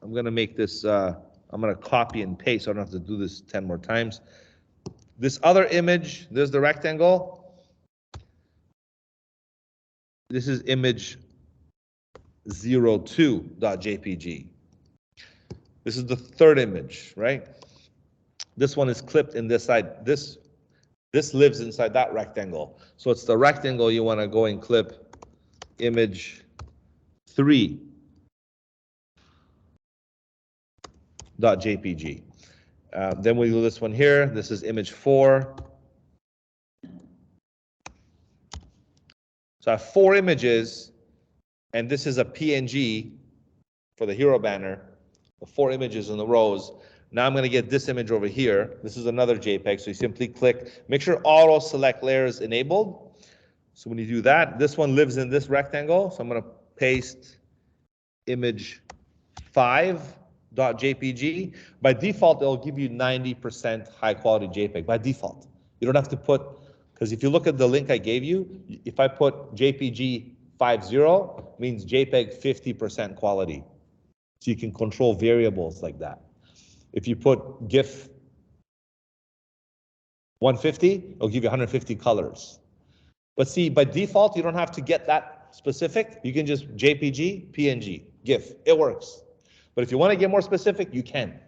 I'm going to make this, I'm going to copy and paste so I don't have to do this 10 more times. This other image, there's the rectangle. This is image 02.jpg. This is the 3rd image, right? This one is clipped in this side. This lives inside that rectangle. So it's the rectangle you want to go and clip image 3.jpg. Then we do this one here. This is image 4. So I have 4 images, and this is a PNG for the hero banner. The 4 images in the rows. Now I'm going to get this image over here. This is another JPEG. So you simply click, make sure auto select layer is enabled. So when you do that, this one lives in this rectangle. So I'm going to paste image 5.jpg. By default, it'll give you 90% high quality JPEG by default. You don't have to put, because if you look at the link I gave you, if I put JPG 50, means JPEG 50% quality. So you can control variables like that. If you put GIF 150, it'll give you 150 colors. But see, by default, you don't have to get that specific. You can just JPG, PNG, GIF. It works. But if you want to get more specific, you can.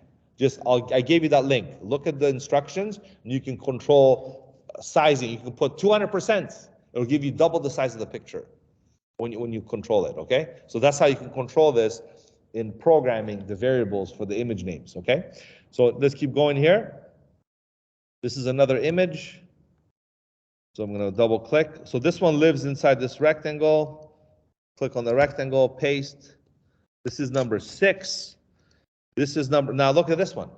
I gave you that link. Look at the instructions, and you can control sizing. You can put 200%. It'll give you double the size of the picture when you control it, okay? So that's how you can control this in programming the variables for the image names, okay? So let's keep going here. This is another image. So I'm going to double click. So this one lives inside this rectangle. Click on the rectangle, paste. This is number 6. This is now look at this one.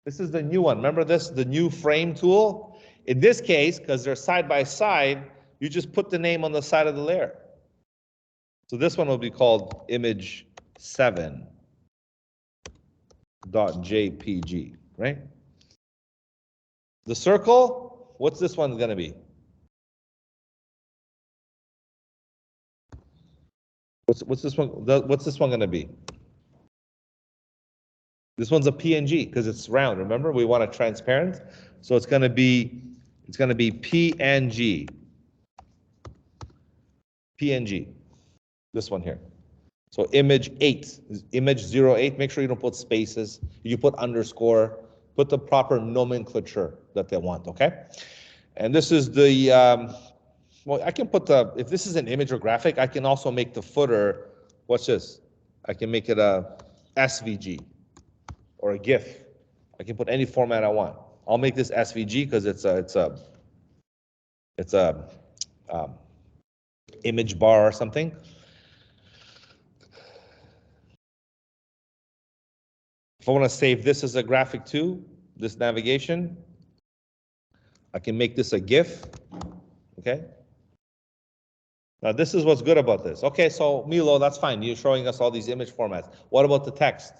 This is the new one. Remember this, the new frame tool? In this case, because they're side by side, you just put the name on the side of the layer. So this one will be called image 7. .jpg, right? The circle, what's this one going to be? What's this one? What's this one going to be? This one's a PNG because it's round. Remember, we want a transparent, so it's going to be PNG. PNG. This one here. So image 8, image 08. Make sure you don't put spaces. You put underscore. Put the proper nomenclature that they want. Okay. And this is the. Well, I can put the. If this is an image or graphic, I can also make the footer. What's this? I can make it a SVG. Or a GIF. I can put any format I want. I'll make this SVG because it's a image bar or something. If I want to save this as a graphic too, this navigation, I can make this a GIF. Okay. Now this is what's good about this. Okay, so Milo, that's fine. You're showing us all these image formats. What about the text?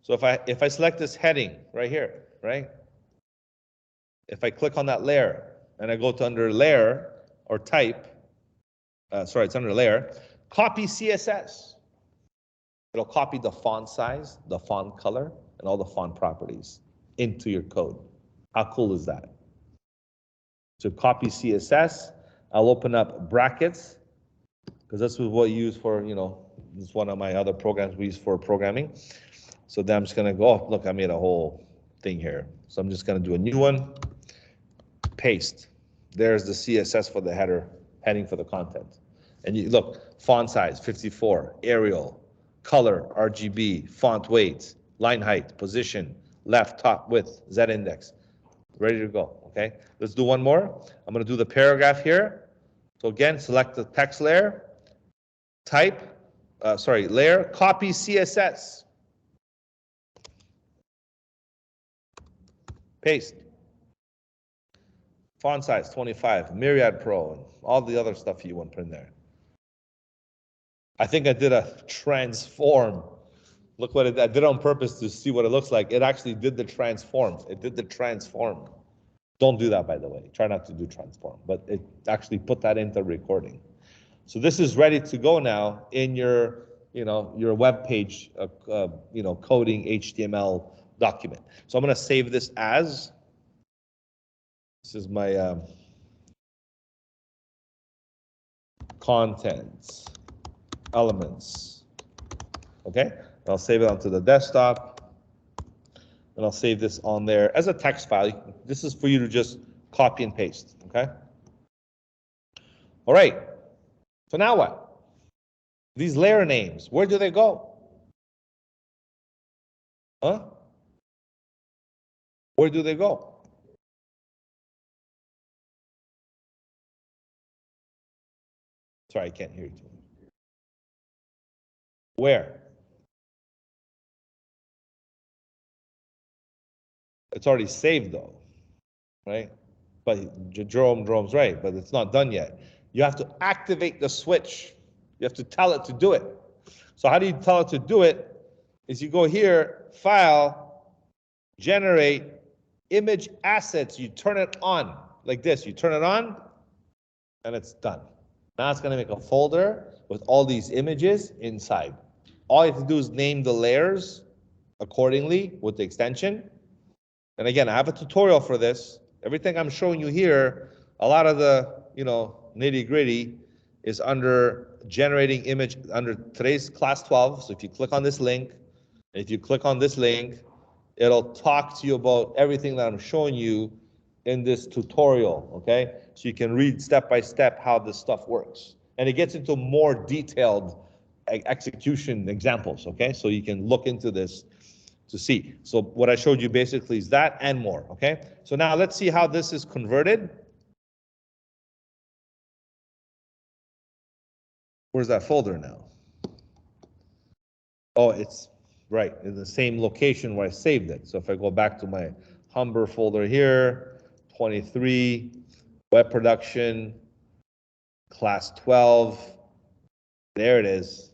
So if I select this heading right here, right? If I click on that layer and I go to under layer or type, sorry, it's under layer, copy CSS. It'll copy the font size, the font color, and all the font properties into your code. How cool is that? So copy CSS, I'll open up brackets, because that's what we use for, this is one of my other programs we use for programming. So then I'm just gonna go, oh, look, I made a whole thing here. So I'm just gonna do a new one, paste. There's the CSS for the heading for the content. And you look, font size, 54, Arial, color, RGB, font weight, line height, position, left, top, width, Z index. Ready to go, okay? Let's do one more. I'm gonna do the paragraph here. So again, select the text layer, layer, copy CSS. Paste. Font size 25, Myriad Pro, and all the other stuff you want to put in there. I think I did a transform. Look what I did on purpose to see what it looks like. It actually did the transform. It did the transform. Don't do that, by the way. Try not to do transform, but it actually put that into recording. So this is ready to go now in your, your web page, coding HTML document. So I'm going to save this as. This is my contents, elements. Okay, I'll save it onto the desktop, and I'll save this on there as a text file. This is for you to just copy and paste. Okay. All right. So now what? These layer names, where do they go? Huh? Where do they go? Sorry, I can't hear you. Where? It's already saved though, right? But Jerome's right, but it's not done yet. You have to activate the switch. You have to tell it to do it. So how do you tell it to do it? Is you go here, file, generate, image assets, you turn it on like this. You turn it on and it's done. Now it's going to make a folder with all these images inside. All you have to do is name the layers accordingly with the extension. And again, I have a tutorial for this. Everything I'm showing you here, a lot of the, nitty gritty is under generating image under today's class 12. So if you click on this link, it'll talk to you about everything that I'm showing you in this tutorial, okay? So you can read step by step how this stuff works. And it gets into more detailed execution examples, okay? So you can look into this to see. So what I showed you basically is that and more, okay? So now let's see how this is converted. Where's that folder now? Oh, it's right in the same location where I saved it. So if I go back to my Humber folder here, 23, web production, class 12, there it is.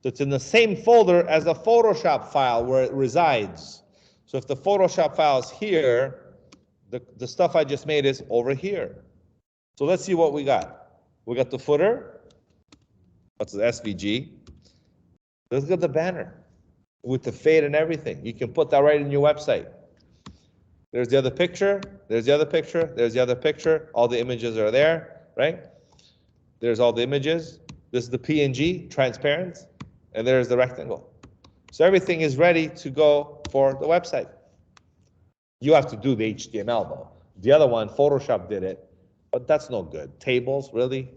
So it's in the same folder as the Photoshop file where it resides. So if the Photoshop file is here, the stuff I just made is over here. So let's see what we got. We got the footer. That's the SVG. Let's get the banner with the fade and everything. You can put that right in your website. There's the other picture. There's the other picture. There's the other picture. All the images are there, right? There's all the images. This is the PNG, transparent. And there's the rectangle. So everything is ready to go for the website. You have to do the HTML though. The other one, Photoshop did it, but that's no good. Tables, really?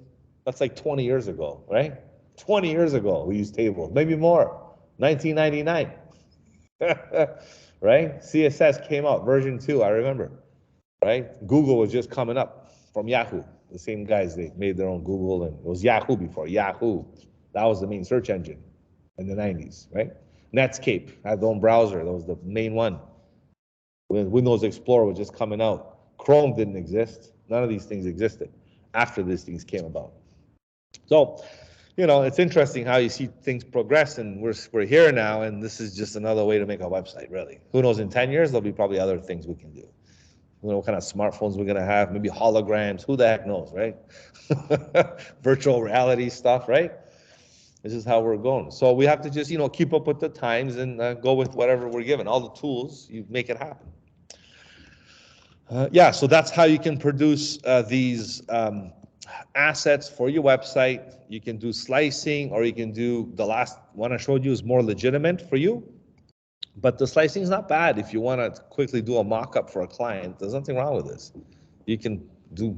That's like 20 years ago, right? 20 years ago we used tables, maybe more. 1999, right? CSS came out, version 2, I remember, right? Google was just coming up from Yahoo. The same guys, they made their own Google, and it was Yahoo before, Yahoo. That was the main search engine in the 90s, right? Netscape had their own browser. That was the main one. When Windows Explorer was just coming out. Chrome didn't exist. None of these things existed after these things came about. So, you know, it's interesting how you see things progress, and we're here now, and this is just another way to make a website, really. Who knows, in 10 years, there'll be probably other things we can do. You know, what kind of smartphones we're gonna have, maybe holograms, who the heck knows, right? Virtual reality stuff, right? This is how we're going. So we have to just, you know, keep up with the times and go with whatever we're given. All the tools, you make it happen. Yeah, so that's how you can produce these assets for your website. You can do slicing, or you can do the last one I showed you is more legitimate for you. But the slicing is not bad if you want to quickly do a mock-up for a client. There's nothing wrong with this. You can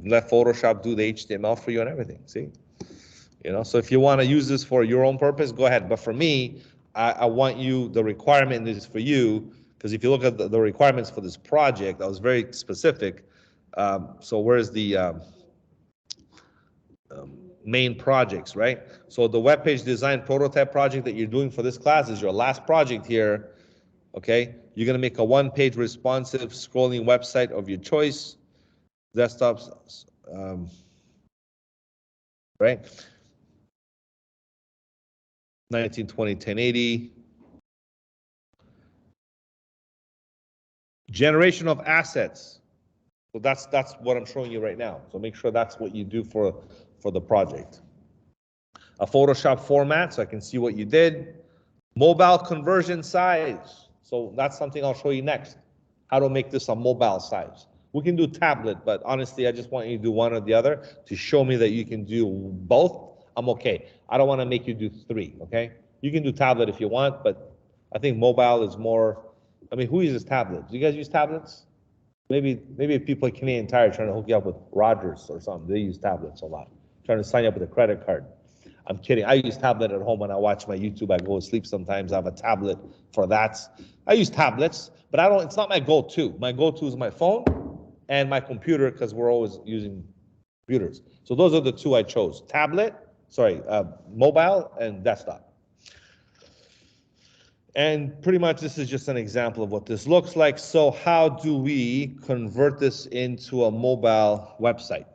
let Photoshop do the HTML for you and everything, see? You know, so if you want to use this for your own purpose, go ahead. But for me, I want you, the requirement is for you, because if you look at the requirements for this project, I was very specific. So where's the main projects, right? So the webpage design prototype project that you're doing for this class is your last project here, okay? You're gonna make a one-page responsive scrolling website of your choice, desktops, right? 1920, 1080. Generation of assets. So that's what I'm showing you right now. So make sure that's what you do for the project. A Photoshop format, so I can see what you did. Mobile conversion size. So that's something I'll show you next. How to make this a mobile size. We can do tablet, but honestly, I just want you to do one or the other to show me that you can do both. I'm okay. I don't want to make you do 3, okay? You can do tablet if you want, but I think mobile is more, I mean, who uses tablets? Do you guys use tablets? Maybe people at Canadian Tire trying to hook you up with Rogers or something. They use tablets a lot. Trying to sign you up with a credit card. I'm kidding. I use tablet at home when I watch my YouTube. I go to sleep sometimes. I have a tablet for that. I use tablets, but I don't. It's not my go-to. My go-to is my phone and my computer, because we're always using computers. So those are the 2 I chose: mobile and desktop. And pretty much this is just an example of what this looks like. So how do we convert this into a mobile website?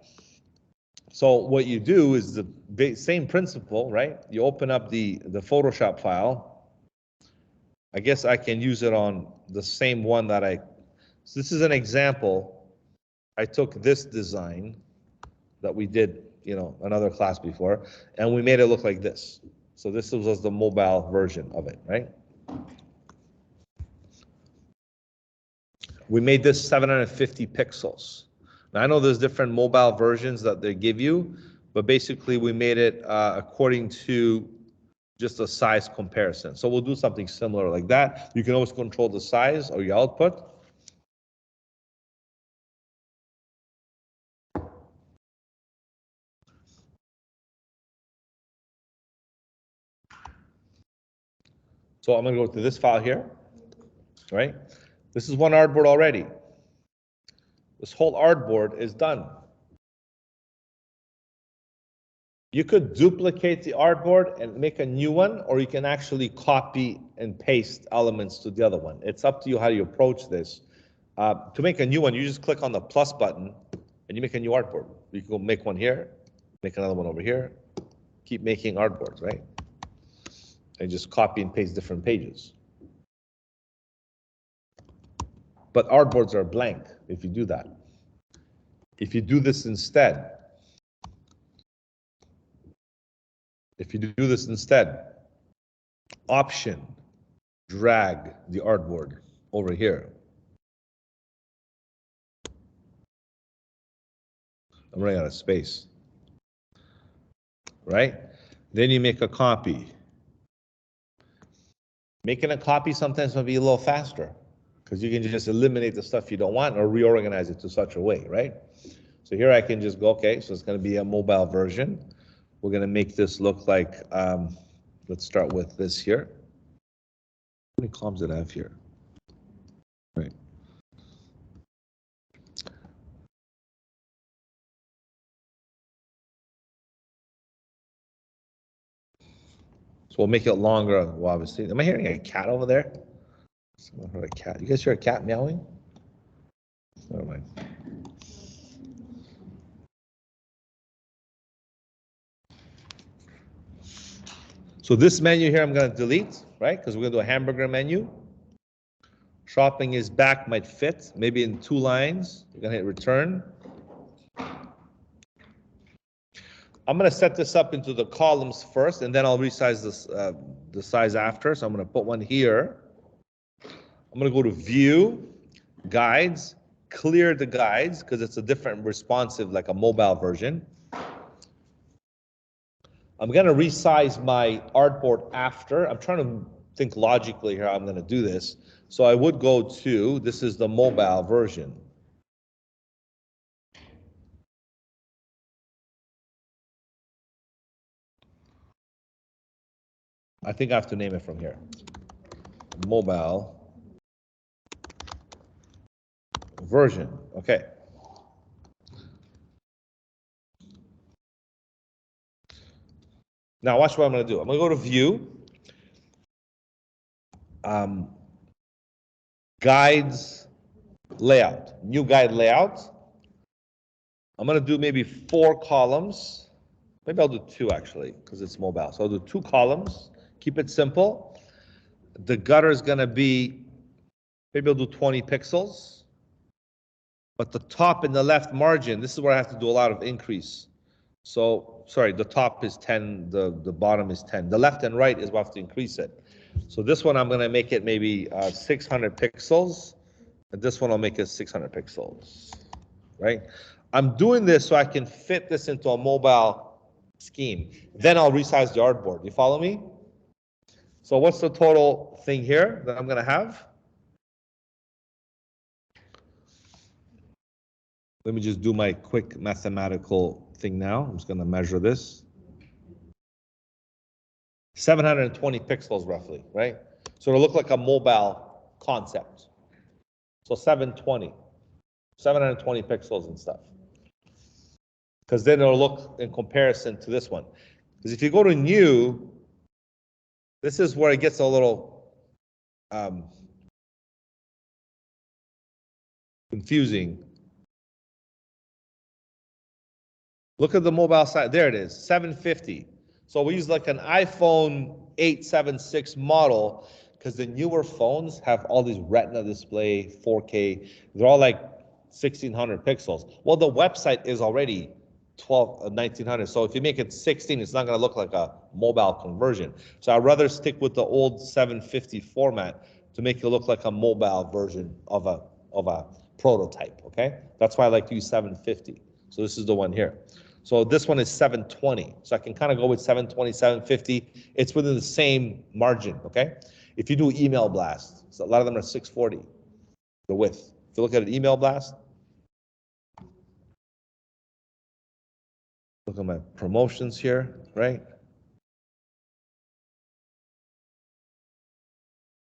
So what you do is the same principle, right? You open up the Photoshop file. I guess I can use it on the same one that so this is an example. I took this design that we did, you know, another class before, and we made it look like this. So this was the mobile version of it, right? We made this 750 pixels. Now I know there's different mobile versions that they give you, but basically we made it according to just a size comparison. So we'll do something similar like that. You can always control the size or your output. So I'm gonna go to this file here, right? This is one artboard already. This whole artboard is done. You could duplicate the artboard and make a new one, or you can actually copy and paste elements to the other one. It's up to you how you approach this. To make a new one, you just click on the plus button and you make a new artboard. You can go make one here, make another one over here, keep making artboards, right? and just copy and paste different pages. But artboards are blank if you do that. If you do this instead, Option, drag the artboard over here. I'm running out of space. Right? Then you make a copy. Making a copy sometimes will be a little faster because you can just eliminate the stuff you don't want or reorganize it to such a way, right? So here I can just go, okay, so it's going to be a mobile version. We're going to make this look like, let's start with this here. How many columns did I have here? Right. So we'll make it longer. Well, obviously, am I hearing a cat over there? I heard a cat. You guys hear a cat meowing? Never mind. So this menu here I'm going to delete, right? Because we're going to do a hamburger menu. Shopping is back might fit, maybe in 2 lines. You're going to hit return. I'm going to set this up into the columns first, and then I'll resize this, the size after. So I'm going to put one here. I'm going to go to View, Guides, clear the guides, because it's a different responsive, like a mobile version. I'm going to resize my artboard after. I'm trying to think logically here how I'm going to do this. So I would go to, this is the mobile version. I think I have to name it from here. Mobile version. Okay. Now watch what I'm going to do. I'm going to go to View, Guides, Layout, New Guide Layout. I'm going to do maybe 4 columns. Maybe I'll do 2 actually, because it's mobile. So I'll do 2 columns. Keep it simple. The gutter is going to be, maybe I'll do 20 pixels. But the top and the left margin, this is where I have to do a lot of increase. So, sorry, the top is 10, the bottom is 10. The left and right is what I have to increase it. So this one I'm going to make it maybe 600 pixels. And this one I'll make it 600 pixels, right? I'm doing this so I can fit this into a mobile scheme. Then I'll resize the artboard. You follow me? So what's the total thing here that I'm going to have? Let me just do my quick mathematical thing now. I'm just going to measure this. 720 pixels roughly, right? So it'll look like a mobile concept. So 720 pixels and stuff. Because then it'll look in comparison to this one. Because if you go to new, this is where it gets a little confusing. Look at the mobile side. There it is, 750. So we use like an iPhone 876 model because the newer phones have all these Retina display, 4K. They're all like 1600 pixels. Well, the website is already 1900. So if you make it 16, it's not going to look like a mobile conversion. So I'd rather stick with the old 750 format to make it look like a mobile version of a prototype. Okay, that's why I like to use 750. So this is the one here. So this one is 720. So I can kind of go with 720, 750. It's within the same margin, okay? If you do email blast, so a lot of them are 640, the width. If you look at an email blast, look at my promotions here, right?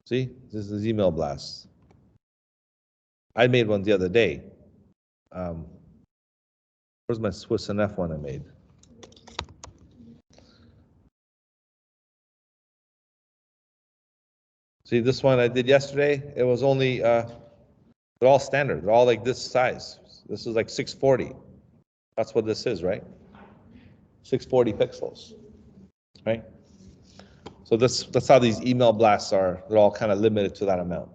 See, this is email blast. I made one the other day. Where's my Swiss and F one I made? See, this one I did yesterday, it was only, they're all standard. They're all like this size. This is like 640. That's what this is, right? 640 pixels, right? So that's how these email blasts are. They're all kind of limited to that amount.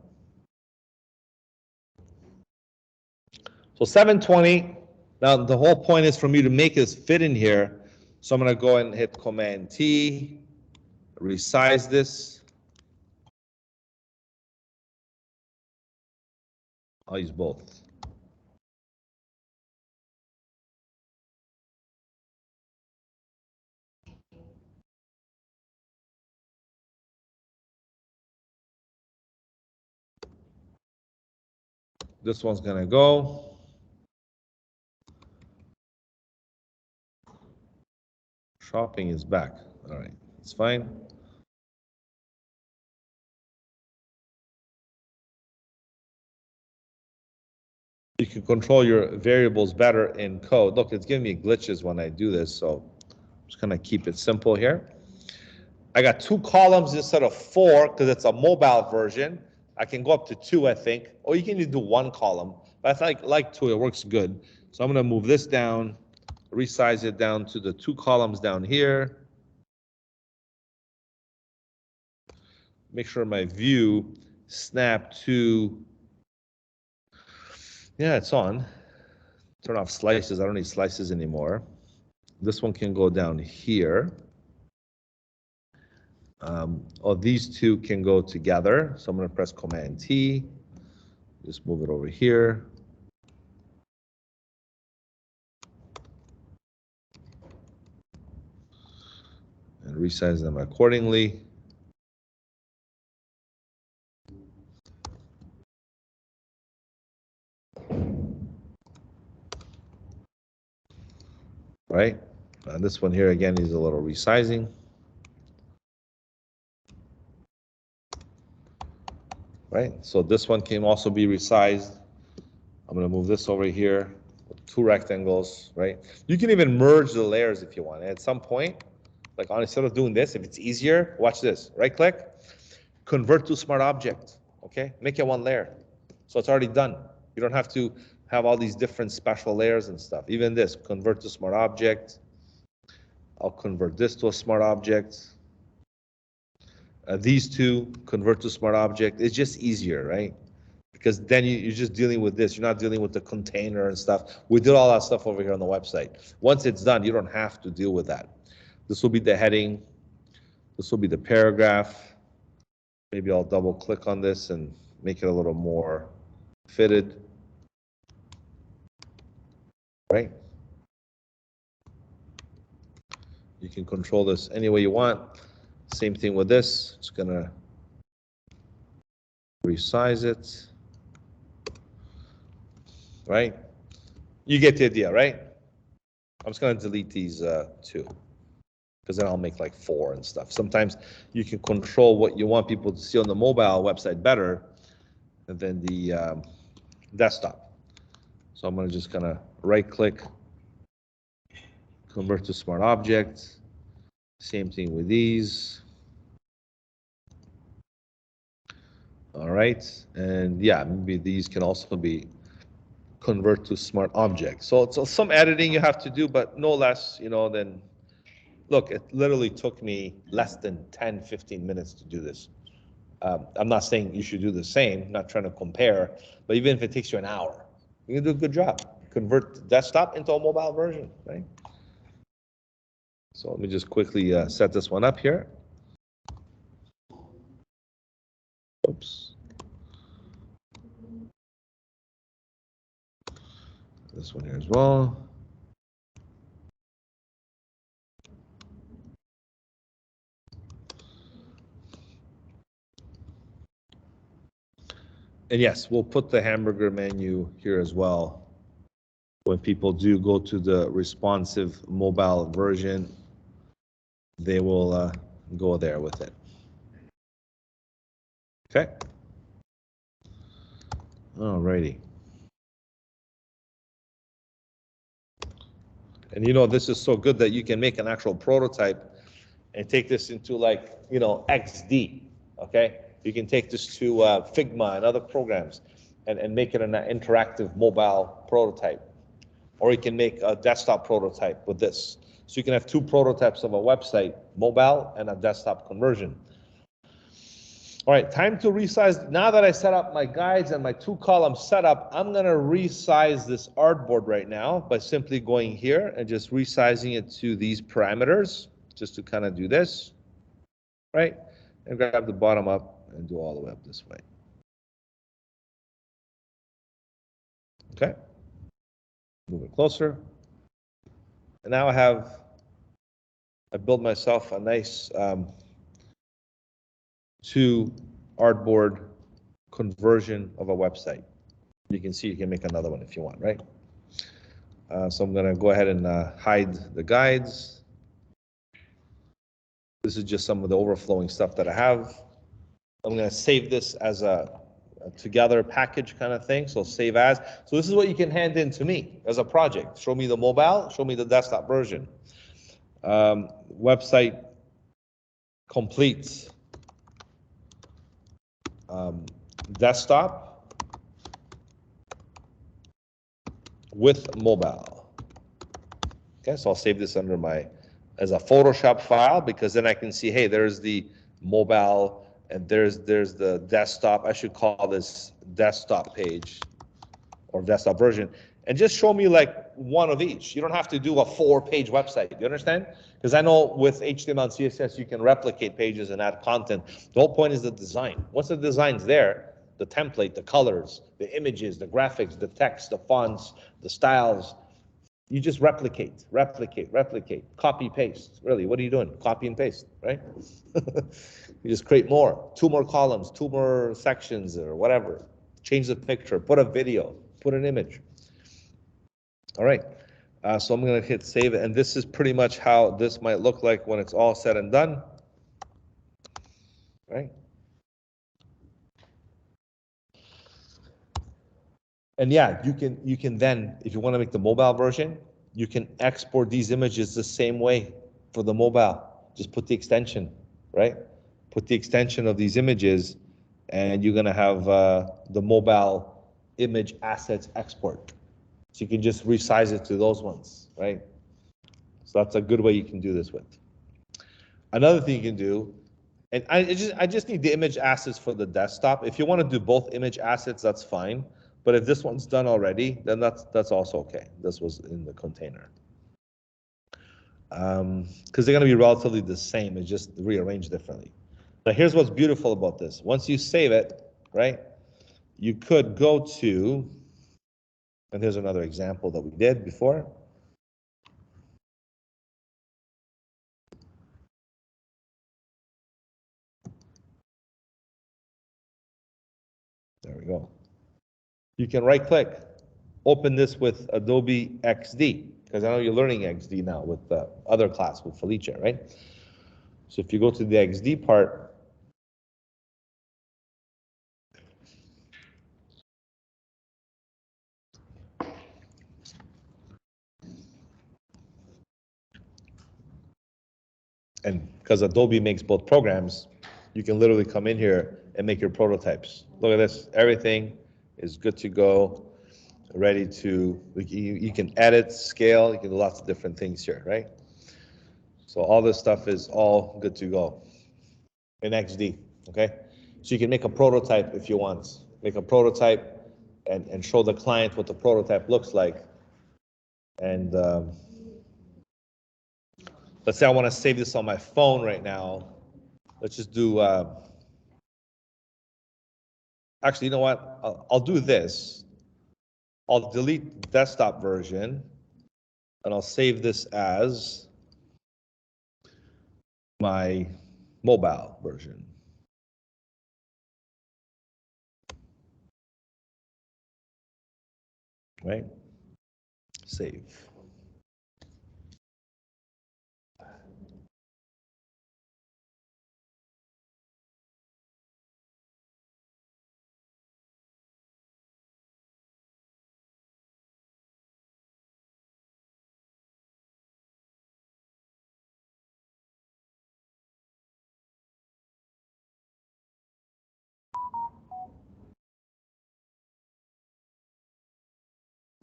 So 720. Now the whole point is for me to make this fit in here. So I'm going to go and hit Command T, resize this. I'll use both. This one's going to go. Shopping is back. All right, it's fine. You can control your variables better in code. Look, it's giving me glitches when I do this, so I'm just gonna keep it simple here. I got 2 columns instead of 4 because it's a mobile version. I can go up to 2, I think, or you can even do 1 column. But I like 2, it works good. So I'm gonna move this down, resize it down to the 2 columns down here. Make sure my view snap to, yeah, it's on. Turn off slices. I don't need slices anymore. This one can go down here. Or these 2 can go together. So I'm going to press Command T. Just move it over here. And resize them accordingly. Right? This one here again needs a little resizing. Right? So this one can also be resized. I'm going to move this over here with 2 rectangles, right? You can even merge the layers if you want. At some point, like instead of doing this, if it's easier, watch this. Right click, convert to smart object. Okay? Make it 1 layer. So it's already done. You don't have to have all these different special layers and stuff. Even this, convert to smart object. I'll convert this to a smart object. These 2, convert to smart object. It's just easier, right? Because then you're just dealing with this. You're not dealing with the container and stuff. We did all that stuff over here on the website. Once it's done, you don't have to deal with that. This will be the heading. This will be the paragraph. Maybe I'll double click on this and make it a little more fitted. Right? You can control this any way you want. Same thing with this. Just gonna resize it. Right? You get the idea, right? I'm just gonna delete these 2 because then I'll make like 4 and stuff. Sometimes you can control what you want people to see on the mobile website better than the desktop. So I'm just gonna right click, convert to smart object. Same thing with these. All right, and yeah, maybe these can also be convert to smart object. So some editing you have to do, but no less, than, look, it literally took me less than 10, 15 minutes to do this. I'm not saying you should do the same, not trying to compare, but even if it takes you an hour, you can do a good job. Convert desktop into a mobile version, right? So let me just quickly set this one up here. Oops. This one here as well. And yes, we'll put the hamburger menu here as well. When people do go to the responsive mobile version, they will go there with it. Okay. Alrighty. And this is so good that you can make an actual prototype and take this into XD, okay? You can take this to Figma and other programs and make it an interactive mobile prototype. Or you can make a desktop prototype with this. So you can have two prototypes of a website, mobile and a desktop conversion. All right, time to resize. Now that I set up my guides and my 2-column setup, I'm gonna resize this artboard right now by simply going here and just resizing it to these parameters, just to kind of do this, right? And grab the bottom up and do all the way up this way. Okay, move it closer. And now I built myself a nice 2 artboard conversion of a website. You can see you can make another one if you want, right? So I'm going to go ahead and hide the guides. This is just some of the overflowing stuff that I have. I'm going to save this as a together package kind of thing. So save as. So this is what you can hand in to me as a project. Show me the mobile, show me the desktop version. Website complete. Desktop with mobile. Okay, so I'll save this under as a Photoshop file, because then I can see, hey, there's the mobile and there's the desktop. I should call this desktop page or desktop version, and just show me like one of each. You don't have to do a 4-page website. You understand? Because I know with HTML and CSS, you can replicate pages and add content. The whole point is the design. Once the design's there, the template, the colors, the images, the graphics, the text, the fonts, the styles, you just replicate, copy, paste. Really, what are you doing? Copy and paste, right? You just create more, 2 more columns, 2 more sections or whatever. Change the picture, put a video, put an image. All right, so I'm gonna hit save, and this is pretty much how this might look like when it's all said and done, right? And yeah, you can then, if you want to make the mobile version, you can export these images the same way for the mobile. Just put the extension, right? Put the extension of these images, and you're gonna have the mobile image assets export. So you can just resize it to those ones, right? So that's a good way you can do this with. Another thing you can do, and I just need the image assets for the desktop. If you want to do both image assets, that's fine. But if this one's done already, then that's also okay. This was in the container. Because they're going to be relatively the same, it's just rearranged differently. Now here's what's beautiful about this. Once you save it, right, you could go to, and here's another example that we did before. There we go. You can right click, open this with Adobe XD, because I know you're learning XD now with the other class with Felicia, right? So if you go to the XD part, and because Adobe makes both programs, you can literally come in here and make your prototypes. Look at this, everything is good to go, ready to, you can edit, scale, you can do lots of different things here, right? So all this stuff is all good to go in XD, okay? So you can make a prototype if you want. Make a prototype and show the client what the prototype looks like. And let's say I want to save this on my phone right now. Let's just do, actually, you know what? I'll do this. I'll delete the desktop version and I'll save this as my mobile version. Right? Save.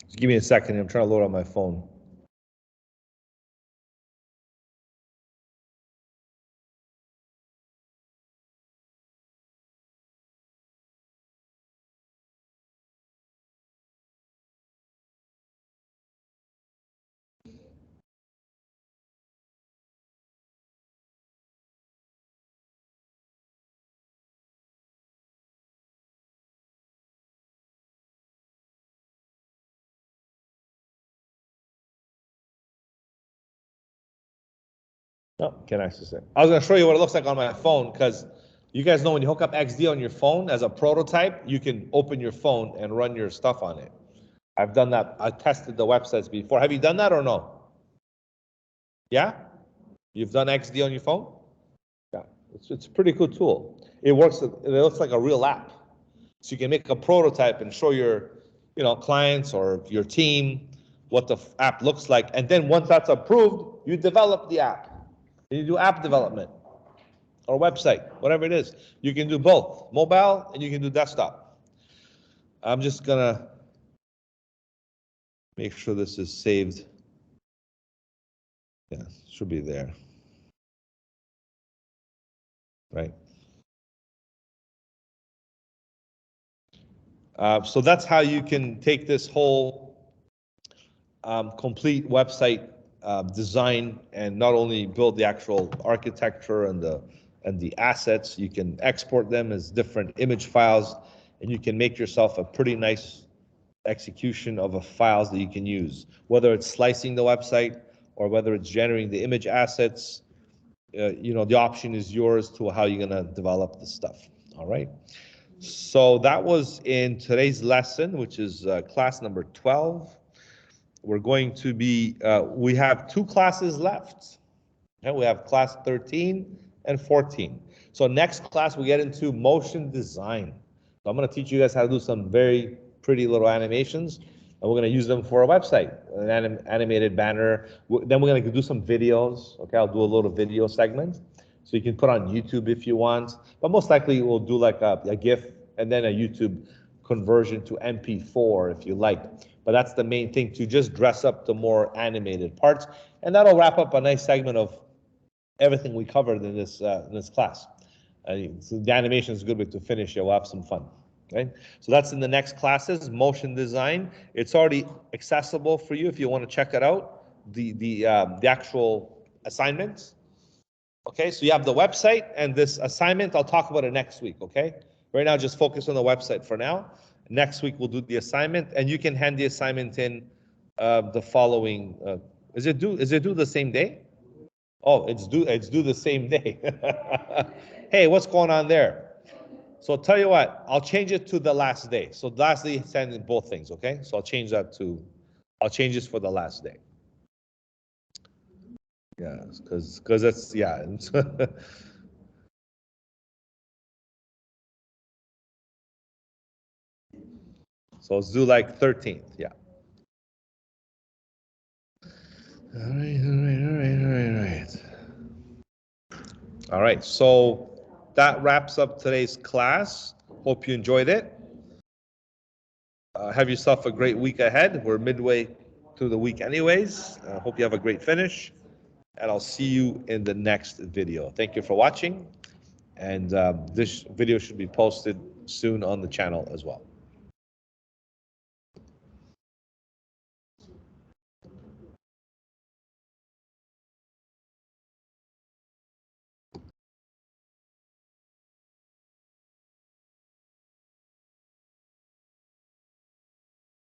Just give me a second. I'm trying to load on my phone. No, can't access it. I was gonna show you what it looks like on my phone, because you guys know when you hook up XD on your phone as a prototype, you can open your phone and run your stuff on it. I've done that. I tested the websites before. Have you done that or no? Yeah? You've done XD on your phone? Yeah, it's a pretty cool tool. It works, it looks like a real app. So you can make a prototype and show your, clients or your team what the app looks like. And then once that's approved, you develop the app. You do app development or website, whatever it is. You can do both, mobile and you can do desktop. I'm just gonna make sure this is saved. Yeah, should be there. Right. So that's how you can take this whole complete website design and not only build the actual architecture and the assets, you can export them as different image files, and you can make yourself a pretty nice execution of a files that you can use, whether it's slicing the website or whether it's generating the image assets. The option is yours to how you're gonna develop the stuff. All right. So that was in today's lesson, which is class number 12. We're going to be, we have 2 classes left. Okay, we have class 13 and 14. So next class, we get into motion design. So I'm going to teach you guys how to do some very pretty little animations, and we're going to use them for a website, an animated banner. Then we're going to do some videos. Okay, I'll do a little video segment. So you can put on YouTube if you want, but most likely we'll do like a GIF and then a YouTube conversion to MP4 if you like. But that's the main thing, to just dress up the more animated parts. And that'll wrap up a nice segment of everything we covered in this class. So the animation is a good way to finish it. We'll have some fun. Okay? So that's in the next classes, motion design. It's already accessible for you if you want to check it out, the actual assignments. Okay, so you have the website and this assignment. I'll talk about it next week, okay? Right now, just focus on the website for now. Next week, we'll do the assignment, and you can hand the assignment in the following. Is it due the same day? Oh, it's due the same day. Hey, what's going on there? So I'll tell you what, I'll change it to the last day. So last day, send in both things, okay? So I'll change this for the last day. Yeah, because it's, yeah. So let's do like 13th, yeah. All right. All right, so that wraps up today's class. Hope you enjoyed it. Have yourself a great week ahead. We're midway through the week anyways. Hope you have a great finish, and I'll see you in the next video. Thank you for watching, and this video should be posted soon on the channel as well.